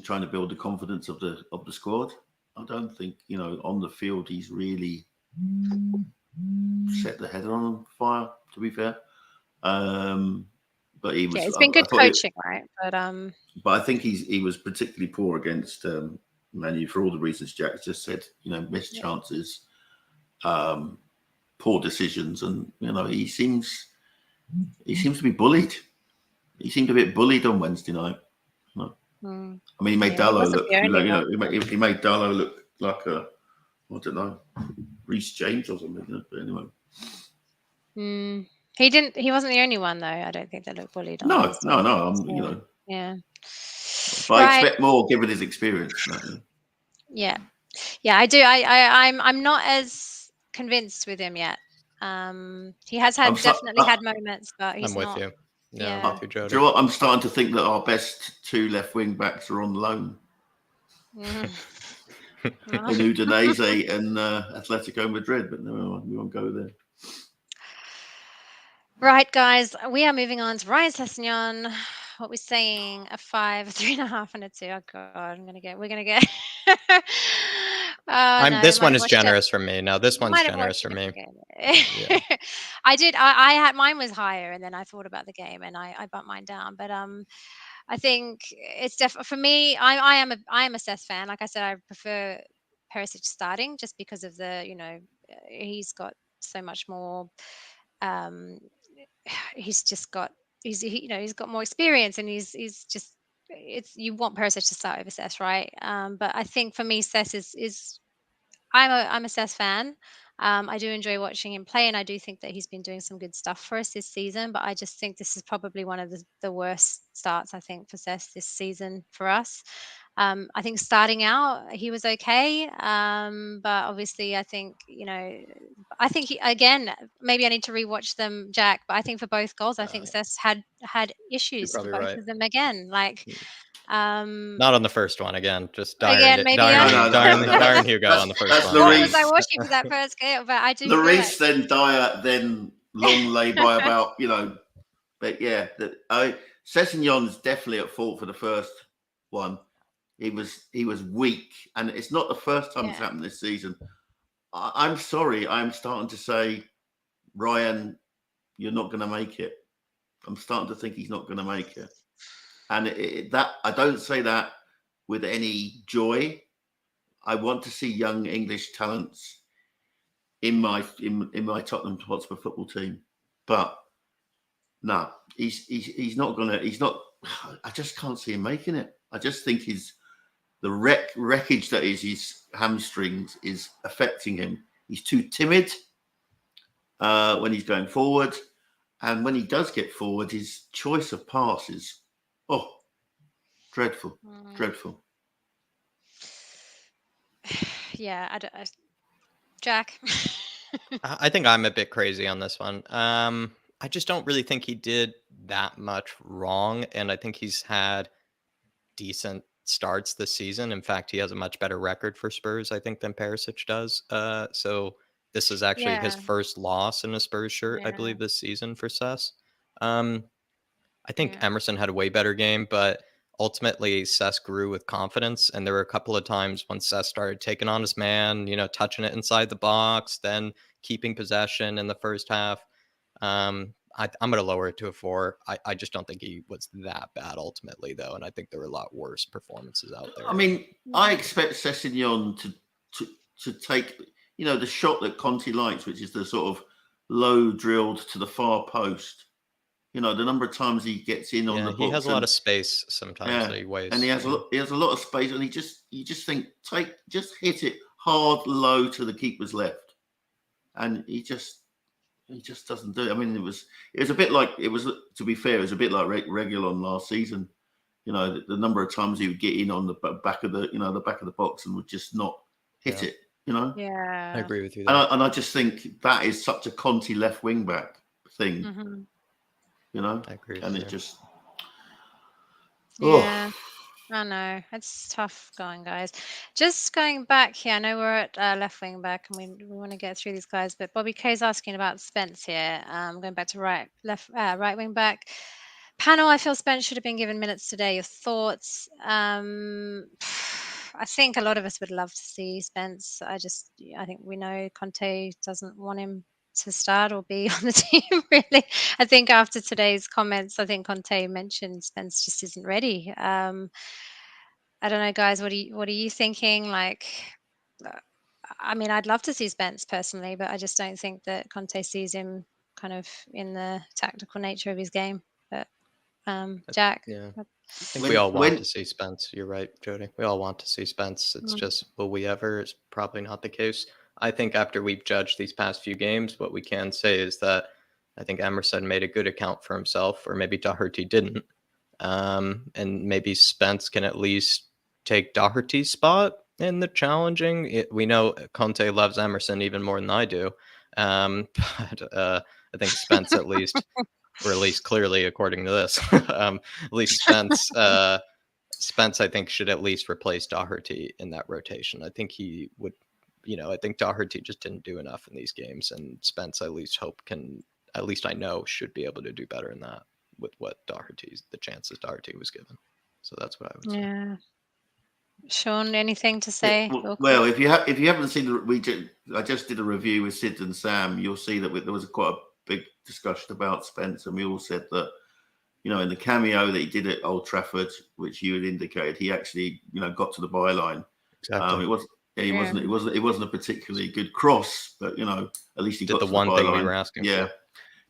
trying to build the confidence of the squad. I don't think on the field he's really set the header on fire. To be fair, but he was.
Yeah, it's been good coaching, right?
But I think he was particularly poor against Man U for all the reasons Jack just said. Missed chances, poor decisions, and he seems to be bullied. He seemed a bit bullied on Wednesday night. I mean, he made Dallo look. He made Dallo look like I don't know, Reece James or something. But anyway.
He didn't. He wasn't the only one, though. I don't think that looked bullied on.
No.
Yeah.
But I expect more given his experience.
Yeah, I do. I'm not as convinced with him yet. He has definitely had moments, but he's not.
I'm with you. Yeah, I'm with you, Jodi.
Do you know what? I'm starting to think that our best 2 left wing backs are on loan. Udinese and Atletico Madrid, but no, we won't go there.
Right, guys, we are moving on to Ryan Sessegnon. What we're saying, a 5, a 3.5, and a 2. Oh God, we're gonna get.
This one is generous for me. No, this one's generous for me.
Yeah. I had mine was higher, and then I thought about the game, and I bumped mine down. But I think it's definitely for me. I am a Sess fan. Like I said, I prefer Perisic starting just because of he's got so much more. He's got more experience, and he's just you want Perisic to start over Sess, right? But I think for me, Sess is I'm a Sess fan. I do enjoy watching him play, and I do think that he's been doing some good stuff for us this season. But I just think this is probably one of the worst starts, I think, for Sess this season for us. I think starting out he was okay, but obviously I think again, maybe I need to rewatch them, Jack. But I think for both goals, I think Sess had issues for both of them again. Like,
not on the first one again. Just darn Hugo on the first one.
What was I watching for that first game? But I do.
Lloris, then Dyer, then long lay by about But yeah, Sessegnon's definitely at fault for the first one. He was weak, and it's not the first time it's happened this season. I'm sorry, I'm starting to say, Ryan, you're not going to make it. I'm starting to think he's not going to make it, and that I don't say that with any joy. I want to see young English talents in my Tottenham Hotspur football team, but No, he's not gonna. He's not. I just can't see him making it. I just think the wreckage that is his hamstrings is affecting him. He's too timid when he's going forward, and when he does get forward, his choice of passes, dreadful, dreadful.
Yeah, Jack.
I think I'm a bit crazy on this one. I just don't really think he did that much wrong, and I think he's had decent starts this season. In fact, he has a much better record for Spurs, I think, than Perisic does. So this is actually his first loss in a Spurs shirt, I believe, this season for Cess. I think Emerson had a way better game, but ultimately Cess grew with confidence, and there were a couple of times when Cess started taking on his man, touching it inside the box, then keeping possession in the first half. I'm going to lower it to a 4. I just don't think he was that bad ultimately, though, and I think there were a lot worse performances out there.
I mean, I expect Sessegnon to take, the shot that Conte likes, which is the sort of low drilled to the far post. The number of times he gets in on the box.
He has a lot of space sometimes that he wastes.
And he has a lot of space, and you just think, just hit it hard low to the keeper's left. And he just doesn't do it. I mean, it was a bit like, to be fair, it was a bit like Reguilon last season. The number of times he would get in on the back of the back of the box and would just not hit it.
Yeah,
I agree with you.
And I just think that is such a Conte left wing back thing.
Mm-hmm.
I agree.
And it just.
Yeah. I know. It's tough going, guys. Just going back here, I know we're at left wing back and we want to get through these guys, but Bobby K's asking about Spence here. Going back to right wing back. Panel, I feel Spence should have been given minutes today. Your thoughts? I think a lot of us would love to see Spence. I think we know Conte doesn't want him to start or be on the team, really. I think after today's comments, I think Conte mentioned Spence just isn't ready. I don't know, guys. What are you thinking? Like, I mean, I'd love to see Spence personally, but I just don't think that Conte sees him kind of in the tactical nature of his game. But Jack,
I think we all want to see Spence. You're right, Jodi. We all want to see Spence. It's just, will we ever? It's probably not the case. I think after we've judged these past few games, what we can say is that I think Emerson made a good account for himself, or maybe Doherty didn't. And maybe Spence can at least take Doherty's spot in the challenging. We know Conte loves Emerson even more than I do. But I think Spence at least, or at least clearly according to this, at least Spence, I think should at least replace Doherty in that rotation. I think he would, I think Doherty just didn't do enough in these games, and Spence I know should be able to do better in that with what the chances Doherty was given. So that's what I would say.
Yeah. Sean, anything to say?
Well, if you haven't seen I just did a review with Sid and Sam. You'll see that there was quite a big discussion about Spence, and we all said that, in the cameo that he did at Old Trafford, which you had indicated, he actually, got to the byline.
Exactly.
It wasn't a particularly good cross, but at least he
did
got
the
to
one
the
thing we were asking for.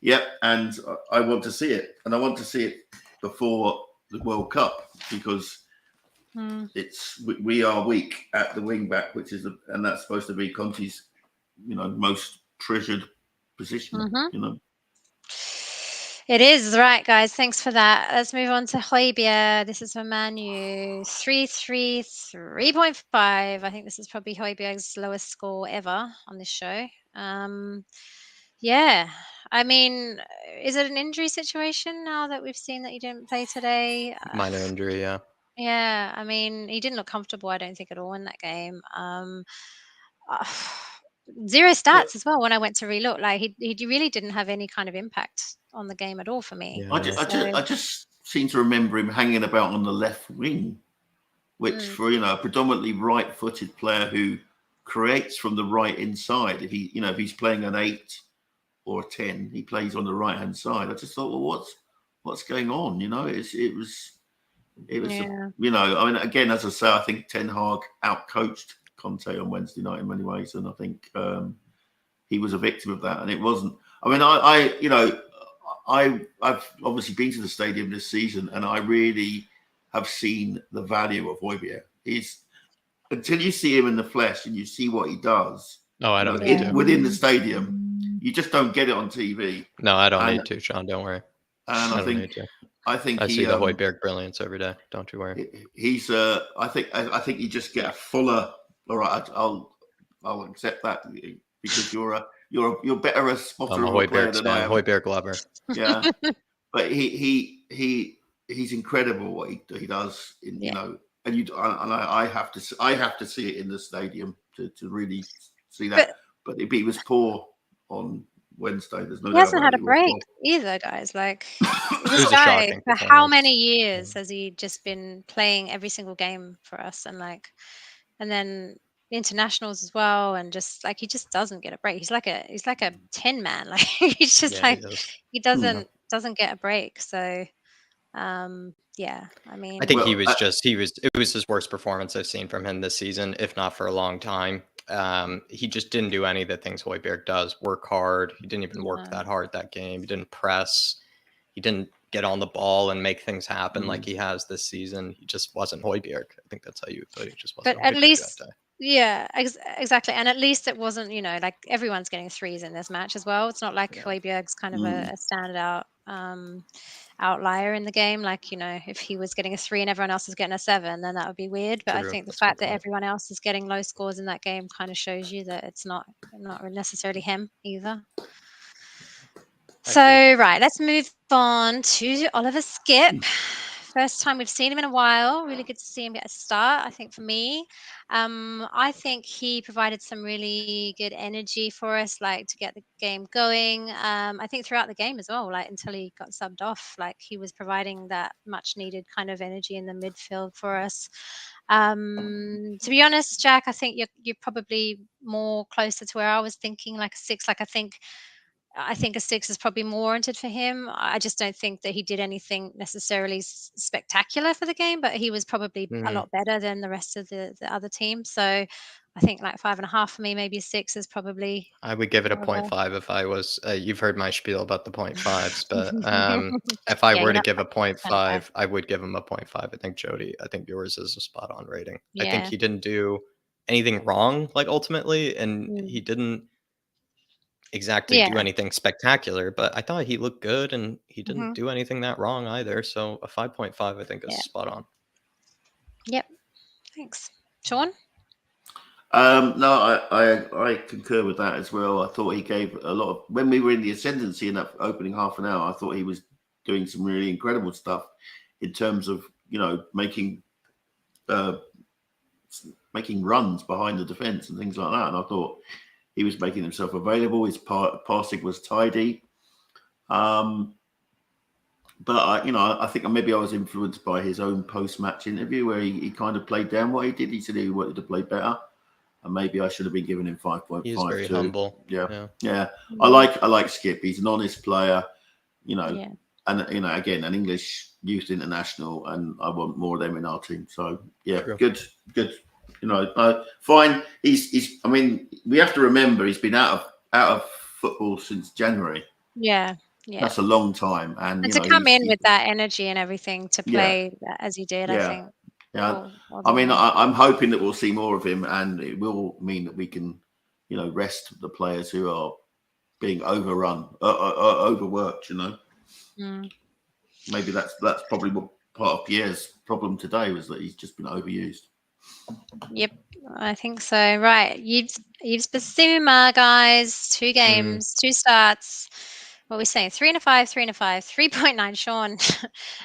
Yeah, and I want to see it, and I want to see it before the World Cup, because we are weak at the wing back, and that's supposed to be Conte's, most treasured position.
It is right, guys. Thanks for that. Let's move on to Højbjerg. This is for Manu 333.5. I think this is probably Højbjerg's lowest score ever on this show. Yeah, I mean, is it an injury situation now that we've seen that he didn't play today?
Minor injury, yeah.
Yeah, I mean, he didn't look comfortable, I don't think, at all in that game. Zero stats as well when I went to relook. Like, he really didn't have any kind of impact on the game at all for me.
Yeah. I just seem to remember him hanging about on the left wing, which for a predominantly right-footed player who creates from the right inside, if he's playing an 8 or a 10, he plays on the right-hand side. I just thought, well, what's going on? It was. I mean, again, as I say, I think Ten Hag outcoached Conte on Wednesday night in many ways, and I think he was a victim of that. And it wasn't. I mean, I've obviously been to the stadium this season, and I really have seen the value of Højbjerg. He's until you see him in the flesh and you see what he does.
No, I don't need to.
Within the stadium, you just don't get it on TV.
No, I don't need to, Sean. Don't worry.
And I think
I see the Højbjerg brilliance every day. Don't you worry.
He's I think you just get a fuller. All right, I'll accept that because you're better a spotter of a player than I am.
Højbjerg lover.
Yeah, but he's incredible what he does. You know, and I have to see it in the stadium to really see that. But he was poor on Wednesday. There's no doubt.
He hasn't had a break either, guys. Like this guy, for how many years has he just been playing every single game for us, and then internationals as well, and just like he just doesn't get a break. He's like a 10 man. Like he's just he doesn't get a break. So yeah, I mean,
I think it was his worst performance I've seen from him this season, if not for a long time. He just didn't do any of the things Højbjerg does. Work hard. He didn't even work that hard that game. He didn't press. He didn't get on the ball and make things happen like he has this season. He just wasn't Højbjerg. I think that's how you would put it. He just wasn't.
But at least, exactly. And at least it wasn't, like everyone's getting threes in this match as well. It's not like Højbjerg's kind of a standout outlier in the game. Like, if he was getting a 3 and everyone else is getting a 7, then that would be weird. But I think the fact that everyone else is getting low scores in that game kind of shows you that it's not necessarily him either. So, right, let's move on to Oliver Skipp. First time we've seen him in a while. Really good to see him get a start, I think, for me. I think he provided some really good energy for us, like to get the game going. I think throughout the game as well, like until he got subbed off, like he was providing that much needed kind of energy in the midfield for us. To be honest, Jack, I think you're probably more closer to where I was thinking, like a 6. Like I think a 6 is probably more warranted for him. I just don't think that he did anything necessarily spectacular for the game, but he was probably a lot better than the rest of the other team. So I think like 5.5 for me, maybe a 6 is probably.
I would give it a 0.5 if I was. You've heard my spiel about the 0.5s, but if I were to give a 0.5, I would give him a 0.5. I think Jodi, yours is a spot on rating. I think he didn't do anything wrong, like ultimately, and he didn't exactly do anything spectacular, but I thought he looked good and he didn't do anything that wrong either. So a 5.5 I think is spot on.
Yep. Thanks. Sean?
No, I concur with that as well. I thought he gave a lot of, when we were in the ascendancy in that opening half an hour, I thought he was doing some really incredible stuff in terms of, making runs behind the defense and things like that. And I thought he was making himself available. His passing was tidy. But I think maybe I was influenced by his own post-match interview where he kind of played down what he did. He said he wanted to play better, and maybe I should have been giving him 5.5.
He's very humble.
Yeah. I like Skipp. He's an honest player, and again, an English youth international, and I want more of them in our team. So good. Fine. He's. I mean, we have to remember he's been out of football since January.
Yeah.
That's a long time, and
to come in with that energy and everything to play as he did, I think.
Yeah. I mean, I'm hoping that we'll see more of him, and it will mean that we can, rest the players who are being overrun, overworked. Maybe that's probably what part of Pierre's problem today was that he's just been overused.
Yep, I think so. Right, Yves Bissouma, guys, 2 games, 2 starts. What are we saying? 3 and a 5, 3 and a 5, 3.9, Sean, and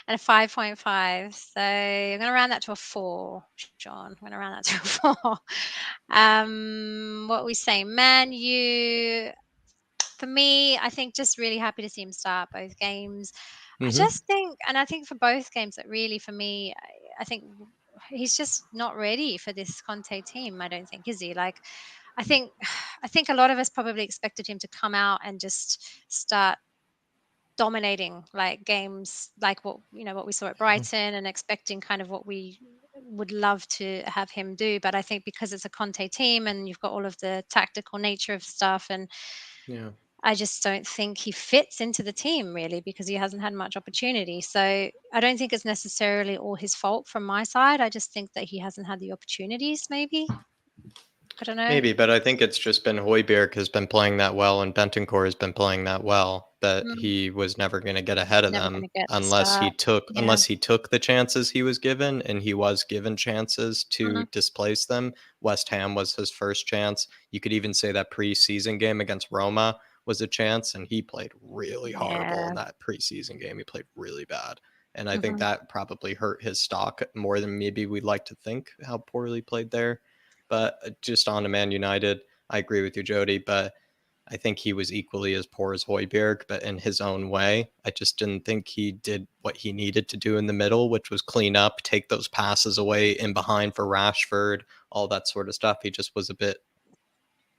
a 5.5. So I'm going to round that to a 4, Sean. I'm going to round that to a 4. What are we saying? Man, for me, I think just really happy to see him start both games. I just think, and I think for both games, that really for me, I think he's just not ready for this Conte team. I don't think, is he? Like, I think a lot of us probably expected him to come out and just start dominating like games, like what we saw at Brighton, and expecting kind of what we would love to have him do. But I think because it's a Conte team and you've got all of the tactical nature of stuff, and I just don't think he fits into the team really because he hasn't had much opportunity. So I don't think it's necessarily all his fault from my side. I just think that he hasn't had the opportunities maybe. I don't know.
Maybe, but I think it's just been Højbjerg has been playing that well and Bentancur has been playing that well that
Mm,
he was never going to get ahead of
never
them
gonna get the
unless he
start.
took
Yeah.
unless he took the chances he was given, and he was given chances to
Mhm.
displace them. West Ham was his first chance. You could even say that preseason game against Roma was a chance, and he played really horrible in
Yeah.
that preseason game. He played really bad. And I think
Mhm.
that probably hurt his stock more than maybe we'd like to think, how poorly played there. But just on to Man United, I agree with you, Jody, but I think he was equally as poor as Højbjerg, but in his own way. I just didn't think he did what he needed to do in the middle, which was clean up, take those passes away in behind for Rashford, all that sort of stuff. He just was a bit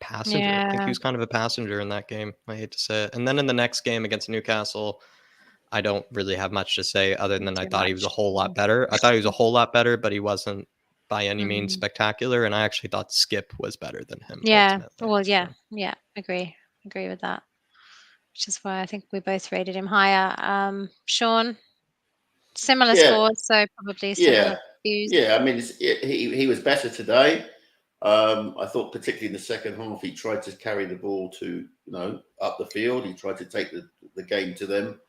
passenger. I think he
Yeah.
was kind of a passenger in that game. I hate to say it. And then in the next game against Newcastle, I don't really have much to say other
Not
than I
too
thought he was a
much.
whole lot better. I thought he was a whole lot better, but he wasn't by any means
Mhm.
spectacular. And I actually thought Skip was better than him
Yeah.
ultimately.
Well, yeah.
So
Yeah. Agree with that. Which is why I think we both rated him higher. Sean, similar
Yeah,
scores, so probably similar
yeah,
views.
yeah. I mean, he was better today. I thought particularly in the second half, he tried to carry the ball to up the field. He tried to take the game to them.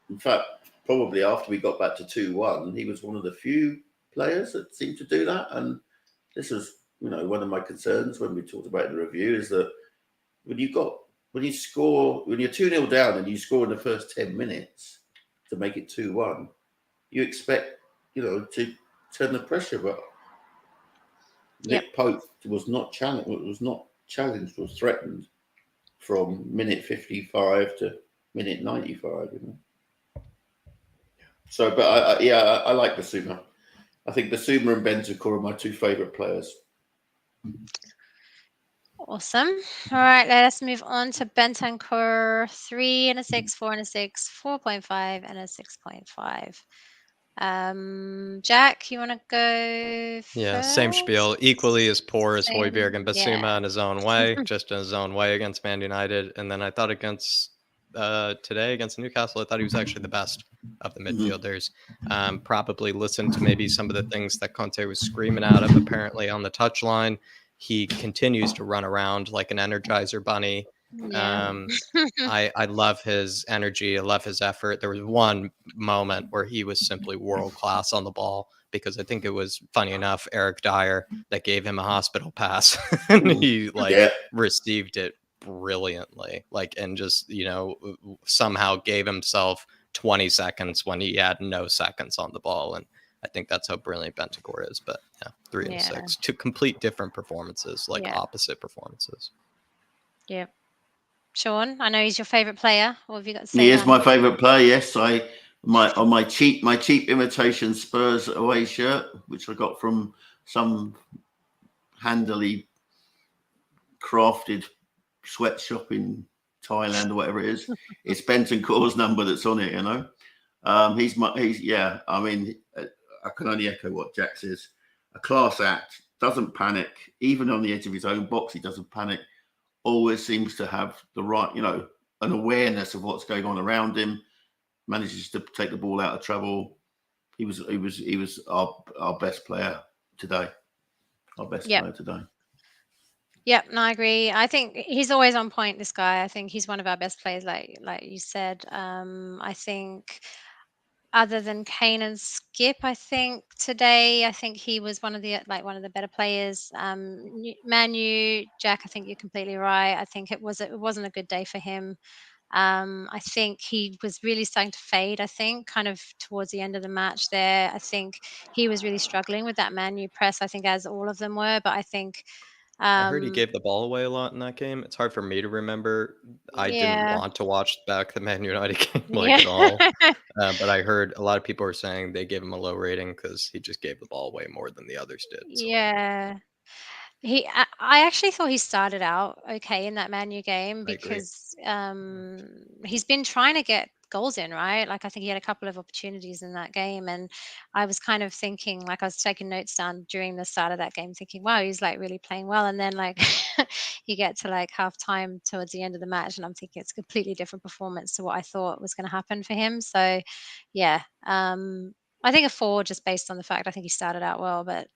In fact, probably after we got back to 2-1, he was one of the few players that seemed to do that. And this was, one of my concerns when we talked about the review is that when you score, when you're 2-0 down and you score in the first 10 minutes to make it 2-1, you expect, to turn the pressure. But
Yep.
Nick Pope was not challenged, was threatened from minute 55 to minute 95. So, but I like Basuma. I think Basuma and Bentancur are my two favourite players.
Awesome. All right, let us move on to Bentancur. 3 and a 6, 4 and a 6, 4.5 and a 6.5. Jack, you want to go
yeah, same
first?
spiel. Equally as poor as Højbjerg and
Same. Yeah.
Basuma in his own way, just in his own way against Man United. And then I thought against today against Newcastle, I thought he was actually the best of the
Mm-hmm.
midfielders. Probably listened to maybe some of the things that Conte was screaming at him apparently on the touchline. He continues to run around like an Energizer bunny.
Yeah.
Um, I love his energy. I love his effort. There was one moment where he was simply world class on the ball because I think it was funny enough Eric Dyer that gave him a hospital pass and he
Yeah.
received it brilliantly, and just somehow gave himself 20 seconds when he had no seconds on the ball. And I think that's how brilliant Bentancur is. But yeah, 3 and
Yeah.
6, two complete different performances,
Yeah.
opposite performances.
Yeah. Sean, I know he's your favorite player. What have you got to say
He is
about him?
my favourite player. Yes, on my cheap imitation Spurs away shirt, which I got from some handily crafted sweatshop in Thailand or whatever it is. It's Bentancur's number that's on it. He's yeah. I mean, I can only echo what Jack says. A class act, doesn't panic, even on the edge of his own box. He doesn't panic. Always seems to have the right, an awareness of what's going on around him. Manages to take the ball out of trouble. He was our best player today. Our best
Yep.
player today.
Yep, no, I agree. I think he's always on point, this guy. I think he's one of our best players, like you said. I think other than Kane and Skip, I think today, I think he was one of the better players. Man U, Jack, I think you're completely right. I think it wasn't a good day for him. I think he was really starting to fade, I think, kind of towards the end of the match there. I think he was really struggling with that Man U press, I think, as all of them were. But I think,
I heard he
um,
gave the ball away a lot in that game. It's hard for me to remember. I didn't
yeah,
want to watch back the Man United game
yeah.
at all. But I heard a lot of people were saying they gave him a low rating because he just gave the ball away more than the others did. So
Yeah. I actually thought he started out okay in that Man U game
I agree.
because he's been trying to get goals in, right? Like I think he had a couple of opportunities in that game, and I was kind of thinking, like I was taking notes down during the start of that game, thinking, wow, he's like really playing well, and then like you get to like half time towards the end of the match, and I'm thinking it's a completely different performance to what I thought was going to happen for him. So, yeah, I think a 4 just based on the fact I think he started out well, but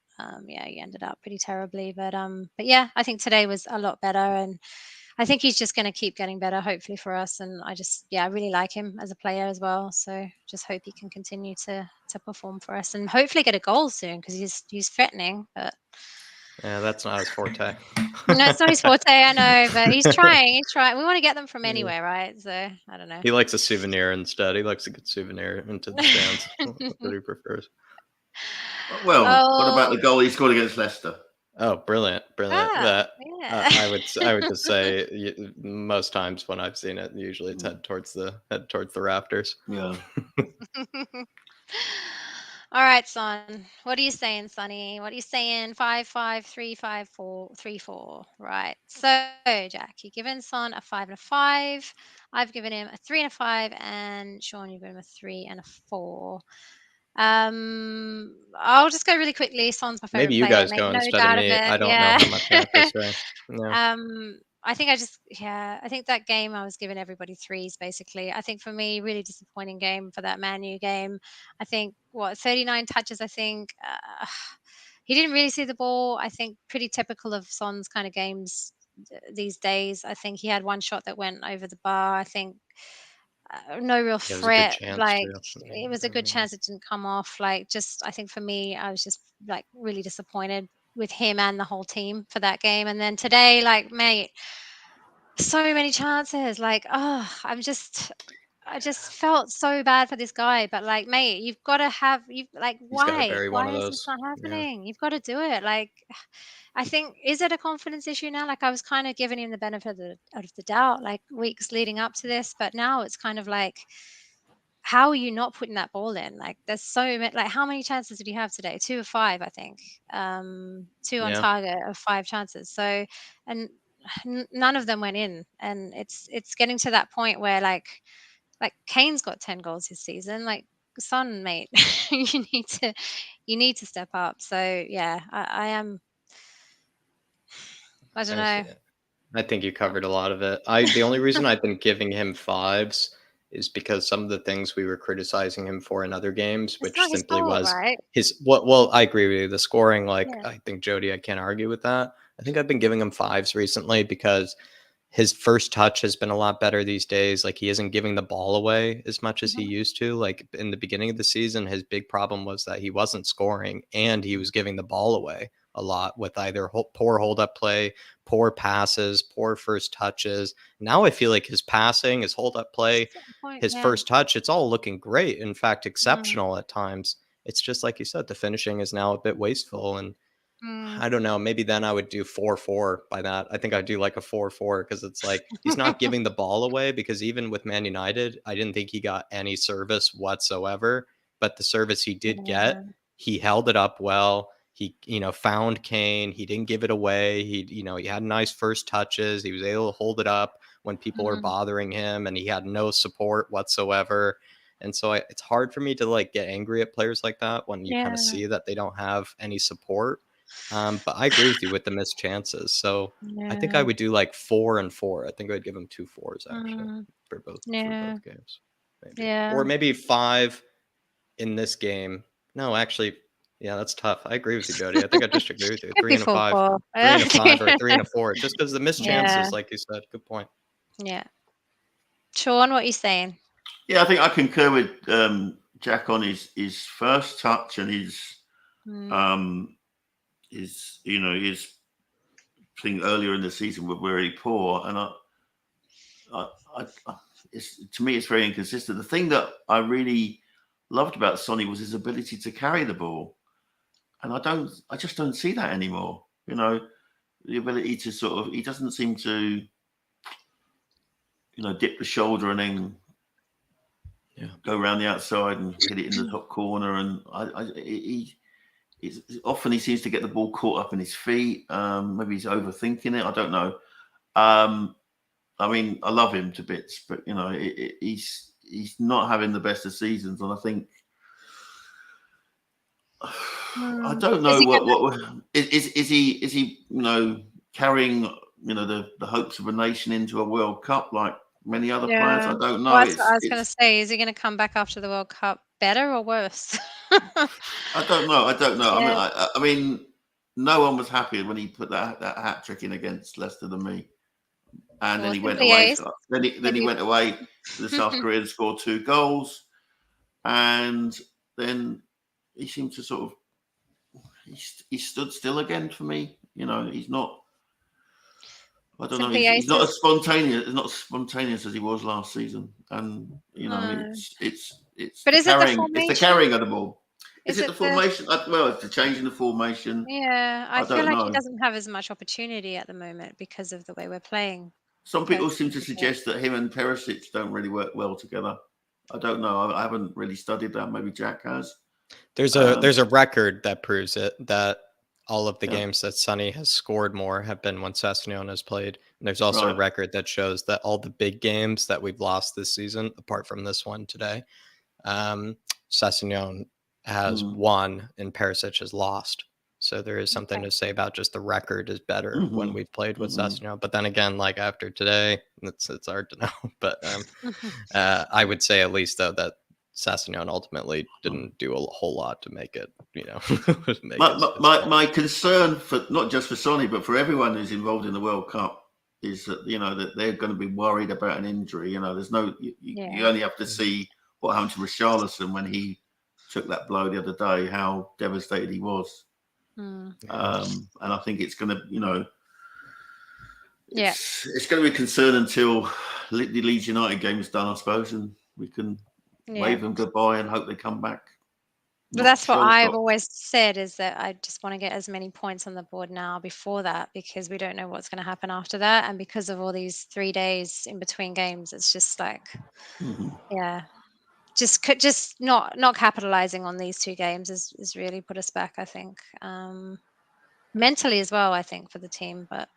yeah, he ended up pretty terribly. But yeah, I think today was a lot better, and I think he's just going to keep getting better, hopefully for us. And I really like him as a player as well. So just hope he can continue to perform for us, and hopefully get a goal soon, because he's threatening. But
yeah, that's not his forte.
no, it's not his forte, I know, but he's trying. He's trying. We want to get them from anywhere, right? So I don't know.
He likes a souvenir instead. He likes a good souvenir into the stands. That's what he prefers.
Well, what about the goal he scored against Leicester?
Oh, brilliant! That
yeah.
I would just say most times when I've seen it, usually it's head towards the rafters.
Yeah.
All right, Son. What are you saying, Sonny? What are you saying? 5-5, 3-5, 4-3-4. Right. So, Jack, you've given Son a 5 and a 5. I've given him a 3 and a 5, and Sean, you've given him a 3 and a 4. I'll just go really quickly. Son's my favorite
Maybe you
player.
guys
Make
go
no
instead of
doubt of
me.
it.
I don't know
Yeah.
how much I have to say. No.
I think I think that game I was giving everybody 3s basically. I think for me, really disappointing game for that Man U game. I think 39 touches. I think he didn't really see the ball. I think pretty typical of Son's kind of games these days. I think he had one shot that went over the bar. I think no real
It was a good
threat.
chance
Like
too.
it was a good chance it didn't come off. Like just I think for me, I was just like really disappointed with him and the whole team for that game. And then today, like mate, so many chances. Like I just felt so bad for this guy. But like mate, you've got to have you like
He's got to
why
bury one of
is this
those.
not
Yeah.
happening? You've got to do it. Like I think, is it a confidence issue now? Like I was kind of giving him the benefit of the doubt, like weeks leading up to this, but now it's kind of like, how are you not putting that ball in? Like there's so many, like how many chances did you have today? 2 of 5, I think. 2 on
Yeah.
target of 5 chances. So, and none of them went in. And it's getting to that point where like Kane's got 10 goals this season. Like Son, mate, you need to step up. So yeah, I am. I don't know.
I think you covered a lot of it. The only reason I've been giving him 5s is because some of the things we were criticizing him for in other games,
It's
which
not his
simply
fault,
was
right?
his well, I agree with you. The scoring, like
Yeah.
I think Jodi, I can't argue with that. I think I've been giving him 5s recently because his first touch has been a lot better these days. Like he isn't giving the ball away as much as he used to. Like in the beginning of the season, his big problem was that he wasn't scoring and he was giving the ball away a lot with either poor hold up play, poor passes, poor first touches. Now I feel like his passing, his hold up play,
That's the point,
his
yeah.
first touch, it's all looking great. In fact,
Mm,
exceptional at times. It's just like you said, the finishing is now a bit wasteful. And
mm,
I don't know. Maybe then I would do 4-4 by that. I think I'd do like a 4-4 because it's like he's not giving the ball away. Because even with Man United, I didn't think he got any service whatsoever. But the service he did
yeah.
get, he held it up well. He, found Kane. He didn't give it away. He had nice first touches. He was able to hold it up when people were
Mm,
bothering him, and he had no support whatsoever. And so it's hard for me to like get angry at players like that when you kind of
yeah.
see that they don't have any support. But I agree with you with the missed chances. So I think I
Yeah.
would do like 4 and 4. I think I'd give him 2 4s actually
Mm,
for both
yeah.
games, maybe,
Yeah.
or maybe 5 in this game. No, actually, yeah, that's tough. I agree with you, Jodi. I think I just agree with you.
Could
3
be
and a 5,
4-4.
3 and a 5, or 3 and a 4. Just because the missed
Yeah.
chances, like you said, good point.
Yeah. Sean, what are you saying?
Yeah, I think I concur with Jack on his first touch and his thing earlier in the season were very poor, and to me it's very inconsistent. The thing that I really loved about Sonny was his ability to carry the ball, and I just don't see that anymore. The ability to he doesn't seem to dip the shoulder and then go around the outside and hit it in the top corner, and often he seems to get the ball caught up in his feet. Maybe he's overthinking it. I don't know. I mean, I love him to bits, but he's not having the best of seasons, and I think I don't know
Is he
what is he carrying the hopes of a nation into a World Cup like many other players. I don't know.
Well, that's what I was going to say. Is he going to come back after the World Cup better or worse?
I don't know.
Yeah.
I mean, no one was happier when he put that hat trick in against Leicester than me. And then he went away. Then he went away to the South Korea and scored 2 goals. And then he seemed to sort of he stood still again for me. He's not. I don't know. He's not as spontaneous as he was last season. And it's
but
the carrying. It's the carrying of the ball. Is it the formation? Well, it's the change in the formation.
Yeah, I feel like he doesn't have as much opportunity at the moment because of the way we're playing.
Some people seem to suggest that him and Perisic don't really work well together. I don't know. I haven't really studied that. Maybe Jack has.
There's a record that proves it, that all of the games that Sonny has scored more have been when Sessegnon has played. And there's also a record that shows that all the big games that we've lost this season, apart from this one today, Sessegnon has won and Perisic has lost. So there is something to say about just the record is better when we've played with Sessegnon. But then again, like after today, it's hard to know. But I would say at least though that Sessegnon ultimately didn't do a whole lot to make it,
my concern for not just for Sonny but for everyone who's involved in the World Cup is that that they're going to be worried about an injury. There's no you only have to see what happened to Richarlison when he took that blow the other day, how devastated he was. And I think it's going to it's going to be a concern until the Leeds United game is done, I suppose, and we can wave them goodbye and hope they come back.
But that's what I've always said, is that I just want to get as many points on the board now before that, because we don't know what's going to happen after that. And because of all these 3 days in between games, it's just like, just not capitalizing on these 2 games is really put us back, I think. Mentally as well, I think, for the team. But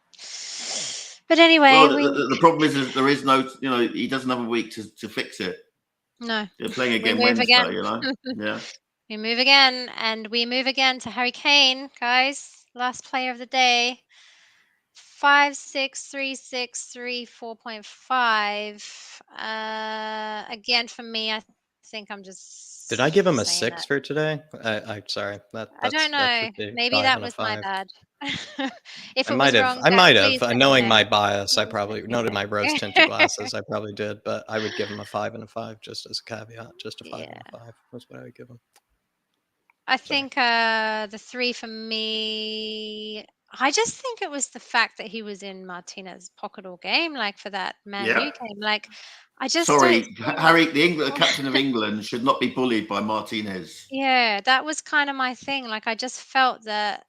anyway.
The problem is there is no, he doesn't have a week to fix it.
No.
They're playing again Wednesday, Yeah.
We move again, and we move again to Harry Kane, guys. Last player of the day. 5.6, 4.5. Again, for me, I think I'm just.
Did I give him a 6 for today? I'm sorry.
I don't know. Maybe that was my bad. If
I might have. Knowing my bias, I probably noted my rose tinted glasses. I probably did, but I would give him a 5 and a 5 just as a caveat. Just a 5 and a 5 was what I would give him.
I think the 3 for me. I just think it was the fact that he was in Martinez's pocket all game, like for that Man U game. Like, I just
Harry, the captain of England, should not be bullied by Martinez.
Yeah, that was kind of my thing. Like, I just felt that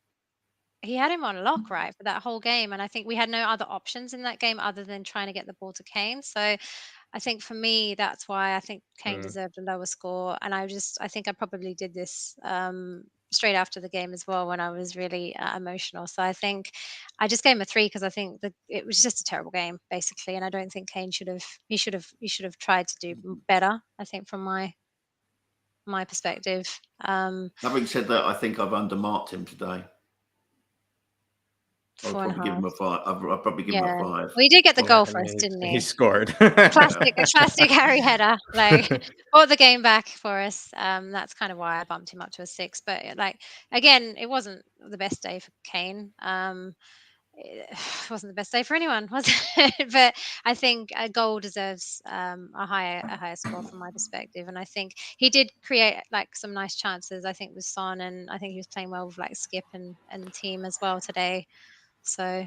he had him on lock, right, for that whole game, and I think we had no other options in that game other than trying to get the ball to Kane. So I think for me, that's why I think Kane deserved a lower score. And I think I probably did this straight after the game as well, when I was really emotional. So I think I just gave him a 3 because I think that it was just a terrible game, basically. And I don't think Kane should have tried to do better, I think, from my perspective.
Having said that, I think I've undermarked him today. I'll probably give him a 5. I'll probably give him a 5.
Well, he did get the goal for us, didn't he?
He scored.
Classic Harry header. Like, brought the game back for us. That's kind of why I bumped him up to a 6. But like, again, it wasn't the best day for Kane. It wasn't the best day for anyone, was it? But I think a goal deserves a higher score from my perspective. And I think he did create like some nice chances, I think, with Son, and I think he was playing well with like Skip and the team as well today. So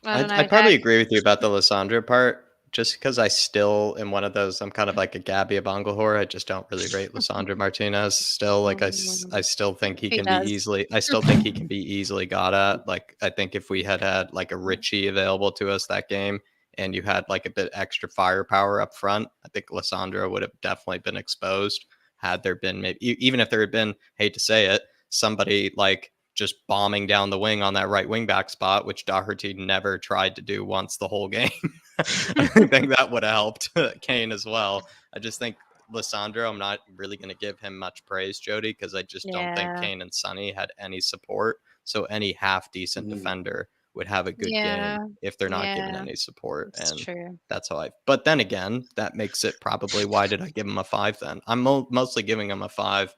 I don't know.
I probably agree with you about the Lissandro part, just because I still am one of those. I'm kind of like a Gabby of Anglehor. I just don't really rate Lissandro Martinez. Still, like I still think he can be easily. I still think he can be easily got at. Like, I think if we had like a Richie available to us that game, and you had like a bit extra firepower up front, I think Lissandro would have definitely been exposed. Had there been even if there had been, hate to say it, somebody like just bombing down the wing on that right wing back spot, which Doherty never tried to do once the whole game. I think that would have helped Kane as well. I just think Lissandro, I'm not really going to give him much praise, Jodi, because I just don't think Kane and Sonny had any support. So any half decent defender would have a good game if they're not given any support.
That's
And
true.
that's how but then again, that makes it probably, why did I give him a 5 then? I'm mostly giving him a 5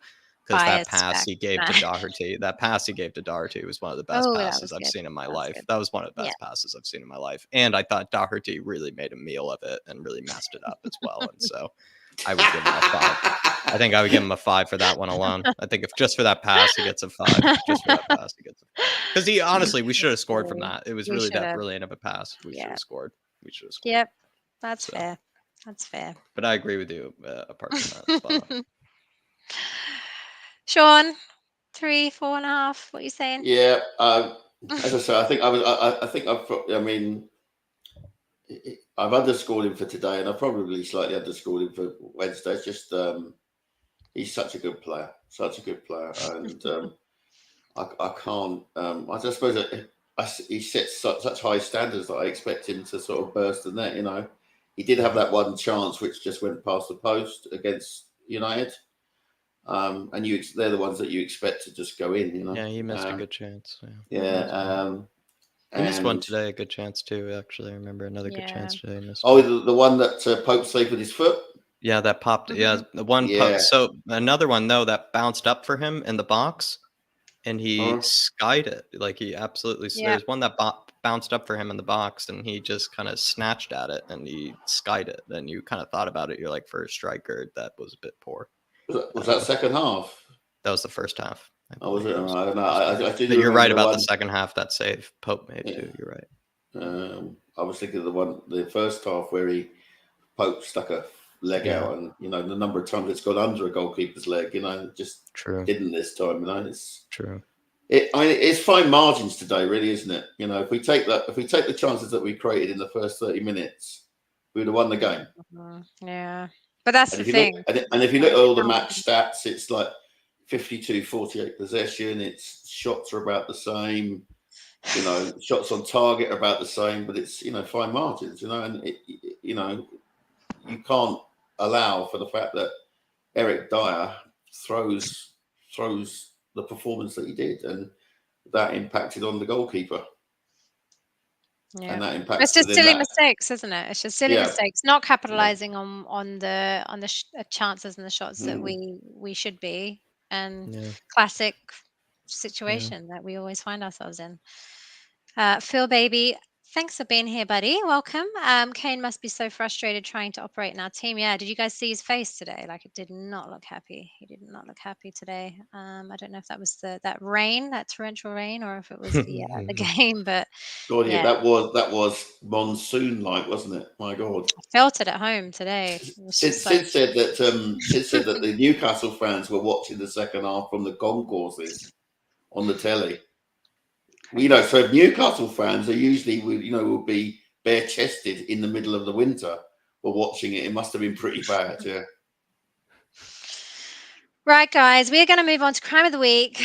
because that pass he gave to Doherty, was one of the best passes I've seen in my life. That was one of the best passes I've seen in my life. And I thought Doherty really made a meal of it and really messed it up as well. And so I would give him a 5. I think I would give him a 5 for that one alone. I think if just for that pass, he gets a 5. Just for that pass, he gets a 5. Because we should have scored from that. It was really that brilliant of a pass. We should have scored.
Yep. That's fair. That's fair.
But I agree with you apart from that as well.
Sean, 3, 4.5. What are you saying?
Yeah. As I say, I think I've underscored him for today, and I probably slightly underscored him for Wednesday. It's just he's such a good player, and I can't. I just suppose that he sets such high standards that I expect him to sort of burst the net. He did have that one chance which just went past the post against United, and they're the ones that you expect to just go in.
Yeah, he missed a good chance.
Yeah.
He missed one today, a good chance too. Actually, I remember another good chance today.
The one that Pope saved with his foot.
Yeah, that popped. Yeah, the one. Yeah. So another one though that bounced up for him in the box, and he skied it. Like he absolutely. There's one that bounced up for him in the box, and he just kind of snatched at it, and he skied it. And you kind of thought about it. You're like, for a striker, that was a bit poor.
Was that second half?
That was the first half.
Oh, was it? I don't know.
You're right about the second half. That save Pope made too. You're right.
I was thinking of the first half where Pope stuck a leg out, and the number of times it's gone under a goalkeeper's leg. Just didn't this time. It's
true.
It's fine margins today, really, isn't it? If we take the chances that we created in the first 30 minutes, we would have won the game.
Yeah, but that's the thing.
And if you look at all the match stats, it's like 52-48 possession. Its shots are about the same. Shots on target are about the same, but it's fine margins. And you can't allow for the fact that Eric Dyer throws the performance that he did, and that impacted on the goalkeeper.
Yeah,
and that impacts.
It's just silly mistakes, isn't it? It's just silly mistakes, not capitalizing on the chances and the shots that we should be, and classic situation that we always find ourselves in. Phil Baby, thanks for being here, buddy. Welcome. Kane must be so frustrated trying to operate in our team. Yeah, did you guys see his face today? Like, it did not look happy. He did not look happy today. I don't know if that was that torrential rain, or if it was the game. But
God, that was monsoon-like, wasn't it? My God,
I felt it at home today.
Sid said that the Newcastle fans were watching the second half from the concourses on the telly. So if Newcastle fans are usually, will be bare-chested in the middle of the winter, were watching it. It must have been pretty bad, yeah.
Right, guys, we're going to move on to Crime of the Week,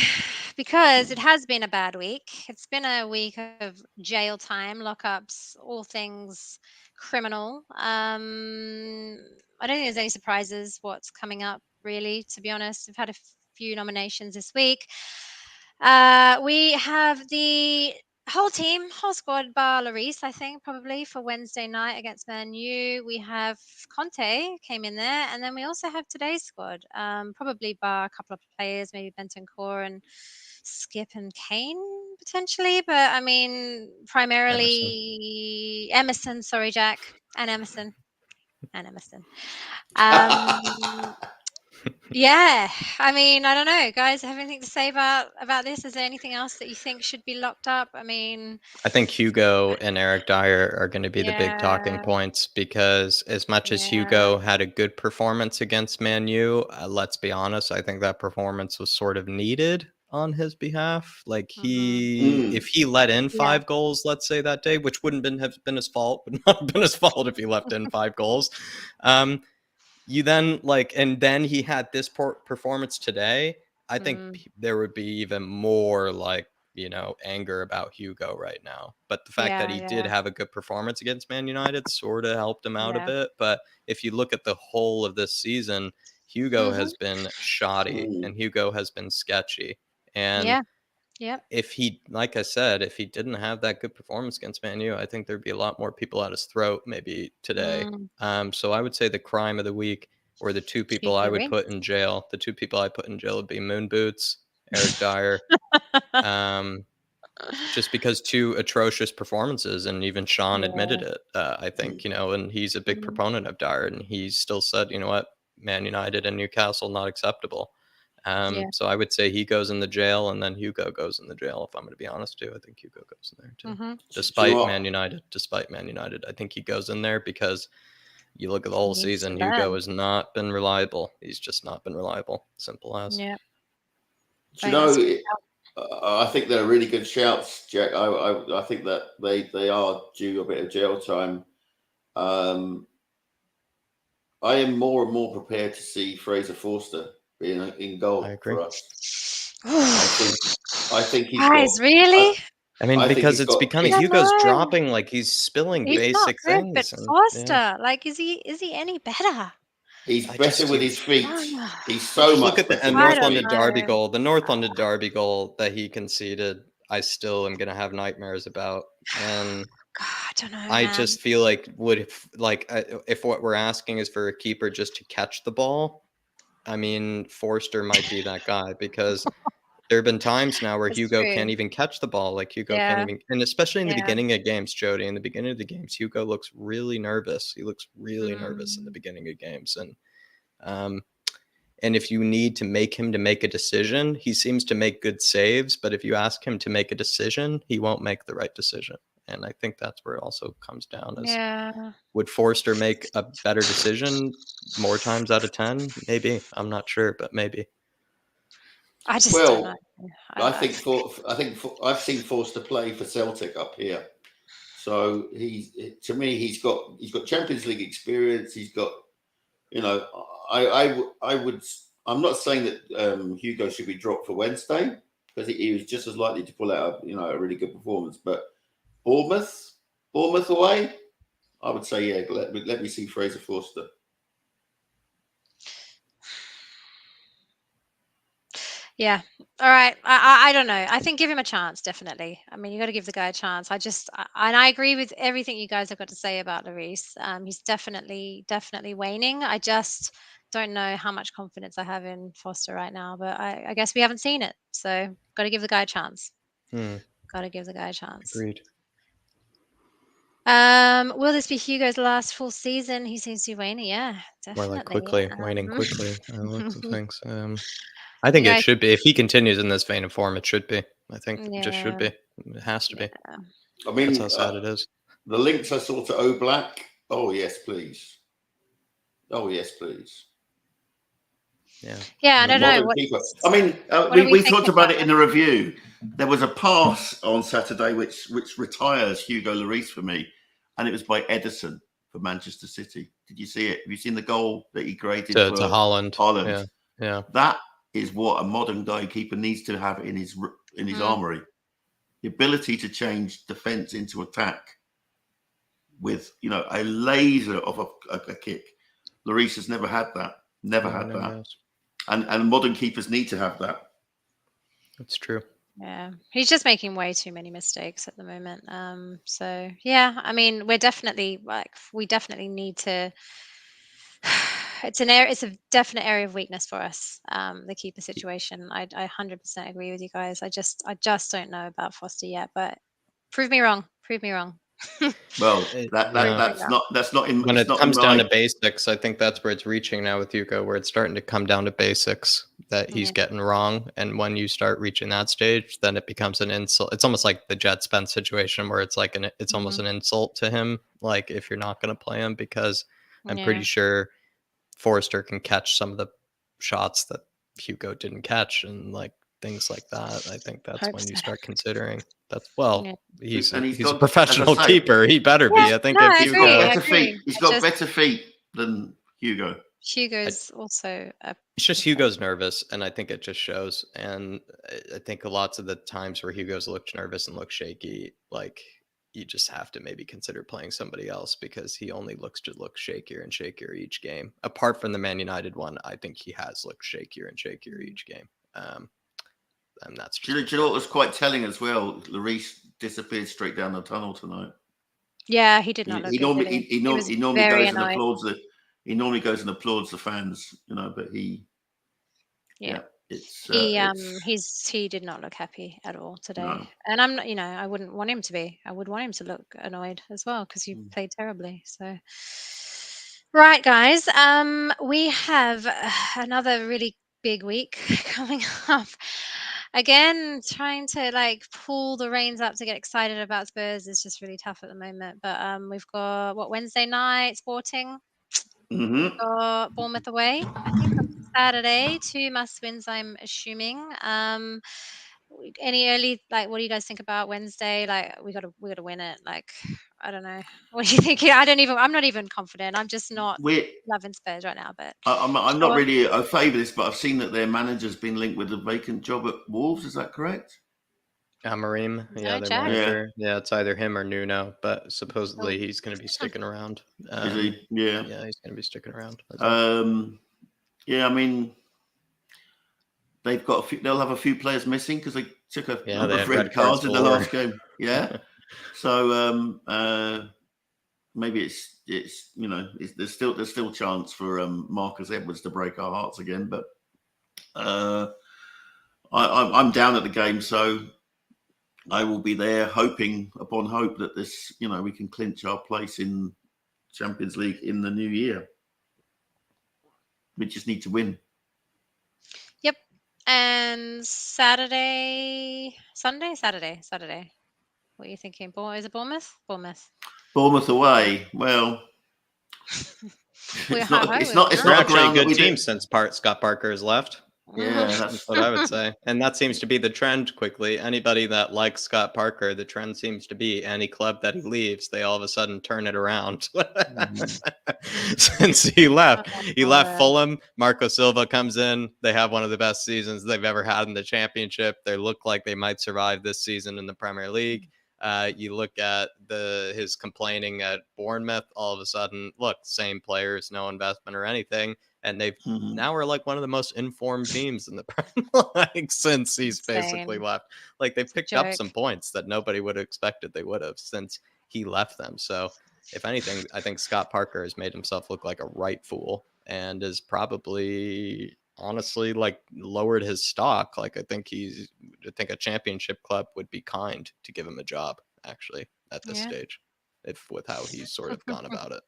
because it has been a bad week. It's been a week of jail time, lockups, all things criminal. I don't think there's any surprises what's coming up, really, to be honest. We've had a few nominations this week. We have the whole squad, bar Lloris, I think, probably, for Wednesday night against Man U. We have Conte came in there, and then we also have today's squad, probably bar a couple of players, maybe Bentancur and Skip and Kane, potentially. But, I mean, primarily Emerson. Sorry, Jack. And Emerson. Yeah, I mean, I don't know, guys. Have anything to say about this? Is there anything else that you think should be locked up? I mean,
I think Hugo and Eric Dyer are going to be the big talking points, because as much as Hugo had a good performance against Man U, let's be honest, I think that performance was sort of needed on his behalf. Like if he let in 5 goals, let's say that day, which wouldn't have been his fault, would not have been his fault if he left in 5 goals. You then and then he had this performance today. I think there would be even more anger about Hugo right now. But the fact that he did have a good performance against Man United sort of helped him out a bit. But if you look at the whole of this season, Hugo has been shoddy and Hugo has been sketchy. And
Yep.
if he, like I said, if he didn't have that good performance against Man U, I think there'd be a lot more people at his throat maybe today. So I would say the crime of the week, or the two people I would put in jail, the two people I put in jail would be Moon Boots, Eric Dyer. Just because two atrocious performances, and even Sean admitted it, I think, and he's a big proponent of Dyer, and he still said, you know what, Man United and Newcastle, not acceptable. So I would say he goes in the jail, and then Hugo goes in the jail, if I'm going to be honest too. I think Hugo goes in there too. Despite Man United, I think he goes in there because you look at the whole season, Hugo has not been reliable. He's just not been reliable. Simple as.
Yeah.
I think they're really good shouts, Jack. I think that they are due a bit of jail time. I am more and more prepared to see Fraser Forster being in goal for us. I think he's
really.
I mean, because it's becoming Hugo's dropping, like he's spilling basic things.
But Forster, like, is he any better?
He's better with his feet. He's so much.
Look at the North London Derby goal. The North London Derby goal that he conceded, I still am gonna have nightmares about. And
God, I don't know.
I just feel like if what we're asking is for a keeper just to catch the ball, I mean, Forster might be that guy, because there have been times now where Hugo can't even catch the ball. Like Hugo can't even, and especially in the beginning of games, Jodi, in the beginning of the games, Hugo looks really nervous. He looks really nervous in the beginning of games. And if you need to make him to make a decision, he seems to make good saves. But if you ask him to make a decision, he won't make the right decision. And I think that's where it also comes down. Would Forster make a better decision more times out of 10? Maybe. I'm not sure, but maybe.
I just don't know.
I think I've seen Forster play for Celtic up here, so to me he's got Champions League experience. He's got, I'm not saying that Hugo should be dropped for Wednesday, because he was just as likely to pull out a really good performance. But Bournemouth away, I would say let me see Fraser Forster.
Yeah. All right. I don't know. I think give him a chance, definitely. I mean, you got to give the guy a chance. And I agree with everything you guys have got to say about Lloris. He's definitely waning. I just don't know how much confidence I have in Foster right now, but I guess we haven't seen it. So got to give the guy a chance. Got to give the guy a chance.
Agreed.
Will this be Hugo's last full season? He seems to be waning. Yeah, definitely.
More like quickly, waning quickly. Looks of things. I think it should be. If he continues in this vein of form, it should be. I think it just should be. It has to be.
I mean,
that's how sad it is.
The links I saw to Oblak. Oh yes, please. Oh yes, please.
Yeah.
Yeah, I don't know.
I mean, we talked about it in the review. There was a pass on Saturday which retires Hugo Lloris for me, and it was by Edison for Manchester City. Did you see it? Have you seen the goal that he created
to Holland? Yeah.
That is what a modern goalkeeper needs to have in his armory: the ability to change defense into attack with a laser of a kick. Lloris has never had that. Never had that. And modern keepers need to have that. That's
true.
Yeah, he's just making way too many mistakes at the moment. So yeah, I mean, we definitely need to. It's a definite area of weakness for us. The keeper situation. I 100% agree with you guys. I just don't know about Foster yet, but prove me wrong.
Well, that's not in.
When it comes down to basics, I think that's where it's reaching now with Hugo, where it's starting to come down to basics that he's getting wrong. And when you start reaching that stage, then it becomes an insult. It's almost like the Jet Spence situation, where it's like it's almost an insult to him, like if you're not going to play him, because I'm pretty sure Forrester can catch some of the shots that Hugo didn't catch, and like things like that. I think that's when you start considering. He's a professional keeper. He better be. I think if Hugo,
he's got better feet than Hugo.
Hugo's also.
It's just Hugo's nervous, and I think it just shows. And I think lots of the times where Hugo's looked nervous and looked shaky, like you just have to maybe consider playing somebody else, because he only looks shakier and shakier each game. Apart from the Man United one, I think he has looked shakier and shakier each game. And that's
do you know what was quite telling as well? Lloris disappeared straight down the tunnel tonight.
Yeah, he did not look good.
He normally goes and applauds he normally goes and applauds the fans, you know, but he
he did not look happy at all today.
No.
And I'm not, you know, I wouldn't want him to be. I would want him to look annoyed as well because he played terribly. So right, guys, we have another really big week coming up. Again, trying to like pull the reins up to get excited about Spurs is just really tough at the moment. But we've got Wednesday night Sporting. We've got Bournemouth away. I think on Saturday, 2 must-wins, I'm assuming. Any early, like, what do you guys think about Wednesday? Like, we gotta win it. Like, I don't know. What do you think? I'm not even confident. I'm just not loving Spurs right now. But
I'm not really a favour this, but I've seen that their manager's been linked with a vacant job at Wolves. Is that correct?
Amorim, their manager. Yeah, it's either him or Nuno, but supposedly he's going to be sticking around.
Is he? Yeah.
Yeah, he's going to be sticking around.
Yeah, I mean, they'll have a few players missing because they took a number of red cards in the last game. Yeah. So maybe it's you know, there's still chance for Marcus Edwards to break our hearts again, but I'm down at the game, so I will be there hoping upon hope that this, you know, we can clinch our place in Champions League in the new year. We just need to win.
Yep. And Saturday. What are you thinking? Is it Bournemouth?
Bournemouth away. Well, it's not
actually a good team since Scott Parker has left.
Yeah,
that's what I would say. And that seems to be the trend quickly. Anybody that likes Scott Parker, the trend seems to be any club that he leaves, they all of a sudden turn it around. Since he left. He left Fulham. Marco Silva comes in. They have one of the best seasons they've ever had in the Championship. They look like they might survive this season in the Premier League. You look at his complaining at Bournemouth, all of a sudden, look, same players, no investment or anything. And they've now are like one of the most informed teams in the Premier League since he's basically left. Like they've picked up some points that nobody would have expected they would have since he left them. So if anything, I think Scott Parker has made himself look like a right fool and is probably honestly like lowered his stock. Like I think a Championship club would be kind to give him a job actually at this stage, with how he's sort of gone about it.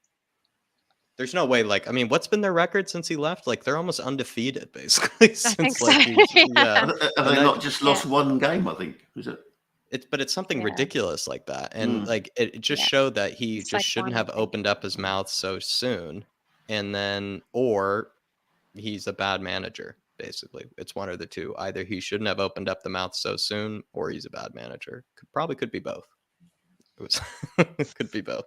There's no way, like, I mean, what's been their record since he left? Like, they're almost undefeated, basically. Since,
Have they not just lost one game, I think? Is it?
But it's something ridiculous like that. And, like, it just showed that he just shouldn't have opened up his mouth so soon. And then, or he's a bad manager, basically. It's one or the two. Either he shouldn't have opened up the mouth so soon, or he's a bad manager. Probably could be both. Could be both.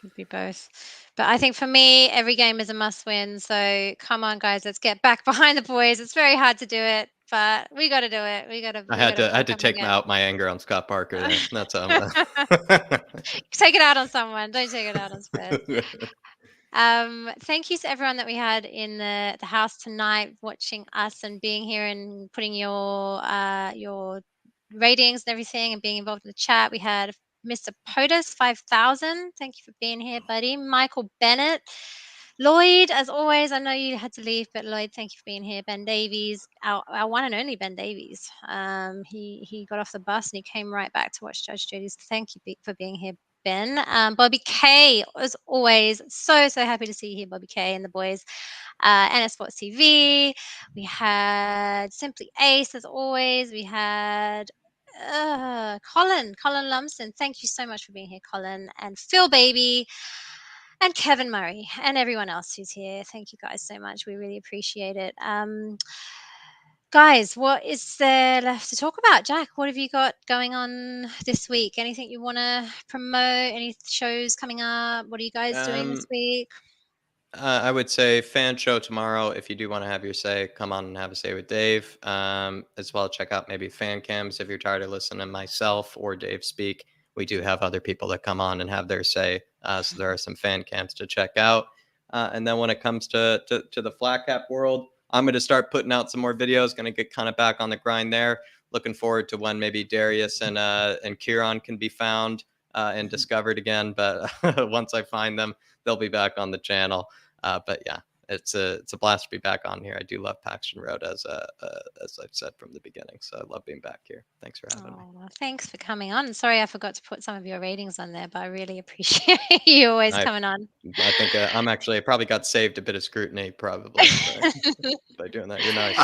Could be both. But I think for me, every game is a must-win. So come on, guys, let's get back behind the boys. It's very hard to do it, but we got to do it. I
had to take out my anger on Scott Parker. There. That's how.
Take it out on someone. Don't take it out on Spurs. Thank you to everyone that we had in the house tonight, watching us and being here and putting your ratings and everything and being involved in the chat. We had Mr. POTUS 5000. Thank you for being here, buddy. Michael Bennett. Lloyd, as always, I know you had to leave, but Lloyd, thank you for being here. Ben Davies, our one and only Ben Davies. He got off the bus and he came right back to watch Judge Jodi's. Thank you for being here, Ben. Bobby K, as always, so happy to see you here, Bobby K and the boys. NS Sports TV. We had Simply Ace, as always. We had Colin Lumsden. Thank you so much for being here, Colin, and Phil Baby, and Kevin Murray, and everyone else who's here. Thank you guys so much. We really appreciate it. Guys, what is there left to talk about? Jack, what have you got going on this week? Anything you want to promote? Any shows coming up? What are you guys doing this week?
I would say fan show tomorrow. If you do want to have your say, come on and have a say with Dave. As well, check out maybe fan cams if you're tired of listening to myself or Dave speak. We do have other people that come on and have their say. So there are some fan cams to check out. And then when it comes to the flat cap world, I'm going to start putting out some more videos. Going to get kind of back on the grind there. looking forward to when maybe Darius and Kieran can be found and discovered again. But once I find them, they'll be back on the channel. But yeah, it's a blast to be back on here. I do love Paxton Road as I've said from the beginning. So I love being back here. Thanks for having me.
Well, thanks for coming on. Sorry I forgot to put some of your ratings on there, but I really appreciate you always coming on.
I think I probably got saved a bit of scrutiny probably by doing that. You're nice.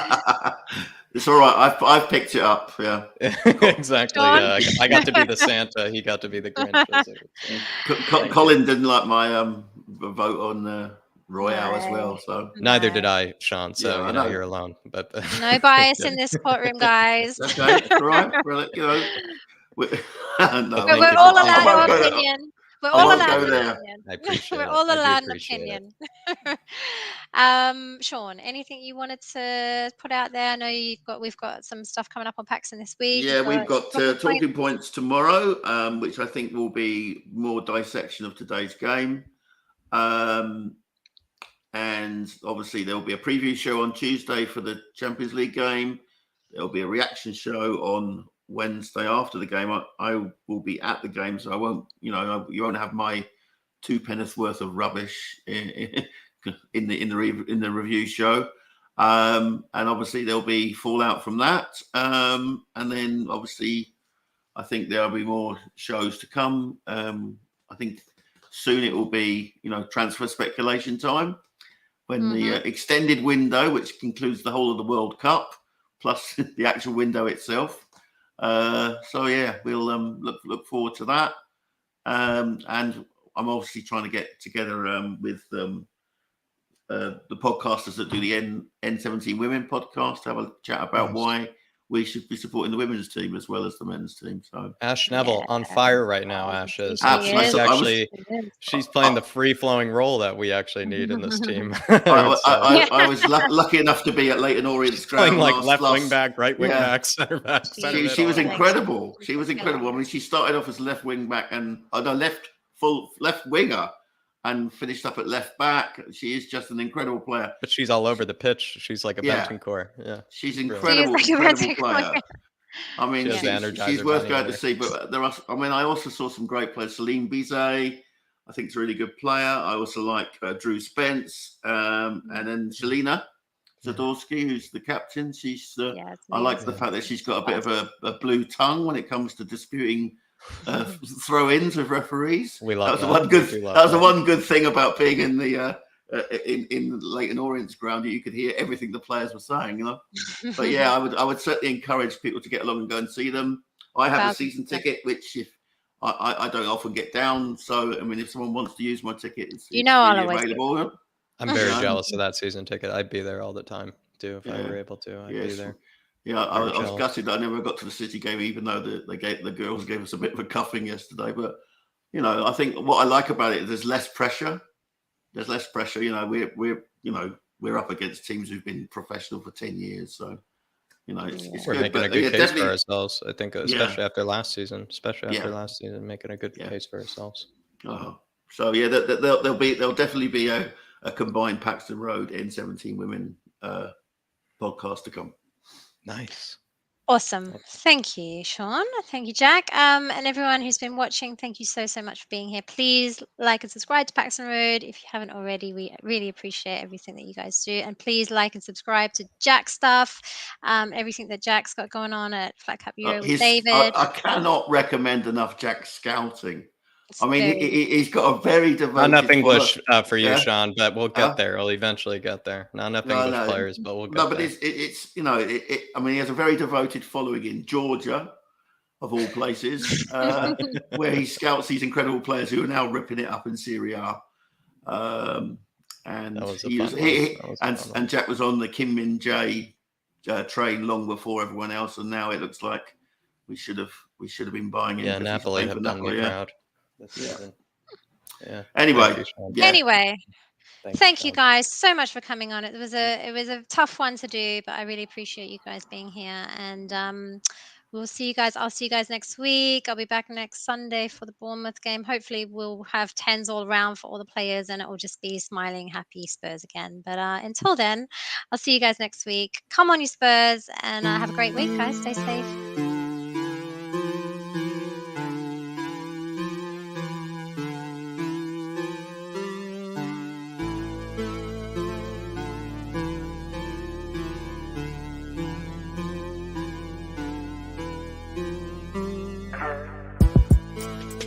It's all right. I've picked it up. Yeah.
Exactly. Yeah. I got to be the Santa. He got to be the Grinch.
Colin didn't like my vote on Royale as well. So
neither did I, Sean. So yeah, you're alone. But
no bias in this courtroom, guys.
Okay, all right. Well, we're
all allowed our opinion. We're all allowed an opinion.
I appreciate
We're all allowed an opinion. Sean, anything you wanted to put out there? I know we've got some stuff coming up on Paxton this week.
Yeah, we've got talking points tomorrow, which I think will be more dissection of today's game. And obviously there will be a preview show on Tuesday for the Champions League game. There'll be a reaction show on Wednesday after the game. I will be at the game, so I won't, you won't have my 2 pence worth of rubbish in the review show. And obviously there'll be fallout from that. And then obviously I think there'll be more shows to come. I think soon it will be, transfer speculation time when the extended window, which concludes the whole of the World Cup, plus the actual window itself. So yeah, we'll look forward to that. And I'm obviously trying to get together with the podcasters that do the N17 Women podcast to have a chat about why we should be supporting the women's team as well as the men's team. So
Ash Neville on fire right now. Ash is. She's playing the free-flowing role that we actually need in this team.
I was lucky enough to be at Leighton Orient's ground.
Playing like wing back, right wing back, center back.
She was incredible. She was incredible. I mean, she started off as left wing back and left winger. And finished up at left back. She is just an incredible player.
But she's all over the pitch. She's like a Bentancur. Yeah,
she's incredible player. I mean, she's worth going to see. But I also saw some great players. Celine Bizet, I think, is a really good player. I also like Drew Spence, and then Shelina Zadorsky, who's the captain. I like the fact that she's got a bit of a blue tongue when it comes to disputing throw-ins with referees.
We love
that. That was the one good thing about being in the in Leighton Orient's ground. You could hear everything the players were saying, But yeah, I would certainly encourage people to get along and go and see them. I have a season ticket, which if I don't often get down. So I mean, if someone wants to use my ticket, it's
I'll
available.
I'm very jealous of that season ticket. I'd be there all the time too if I were able to. I'd be there.
Yeah, I was gutted that I never got to the City game, even though the girls gave us a bit of a cuffing yesterday. But I think what I like about it is there's less pressure. There's less pressure. We're up against teams who've been professional for 10 years, so it's
we're
good.
Making a good case for ourselves. I think, especially after last season, making a good case for ourselves.
So yeah, there'll definitely be a combined Paxton Road N17 Women podcast to come.
Nice.
Awesome. Thank you, Sean. Thank you, Jack. And everyone who's been watching, thank you so much for being here. Please like and subscribe to Paxton Road if you haven't already. We really appreciate everything that you guys do. And please like and subscribe to Jack's stuff, everything that Jack's got going on at Flat Cap Euro with David.
I cannot recommend enough Jack's scouting. I mean, he's got a very devoted...
Not enough English for you, Sean, but we'll get there. We'll eventually get there. Not enough English players, but we'll get there.
No, but it's I mean, he has a very devoted following in Georgia, of all places, where he scouts these incredible players who are now ripping it up in Serie A. And Jack was on the Kim Min Jae train long before everyone else, and now it looks like we should have been buying him.
Yeah, Napoli have done me proud.
Anyway,
thank you guys so much for coming on. It was a tough one to do, but I really appreciate you guys being here, and we'll see you guys. I'll see you guys next week. I'll be back next Sunday for the Bournemouth game. Hopefully, we'll have 10s all around for all the players, and it will just be smiling, happy Spurs again. But until then, I'll see you guys next week. Come on, you Spurs, and have a great week, guys. Stay safe.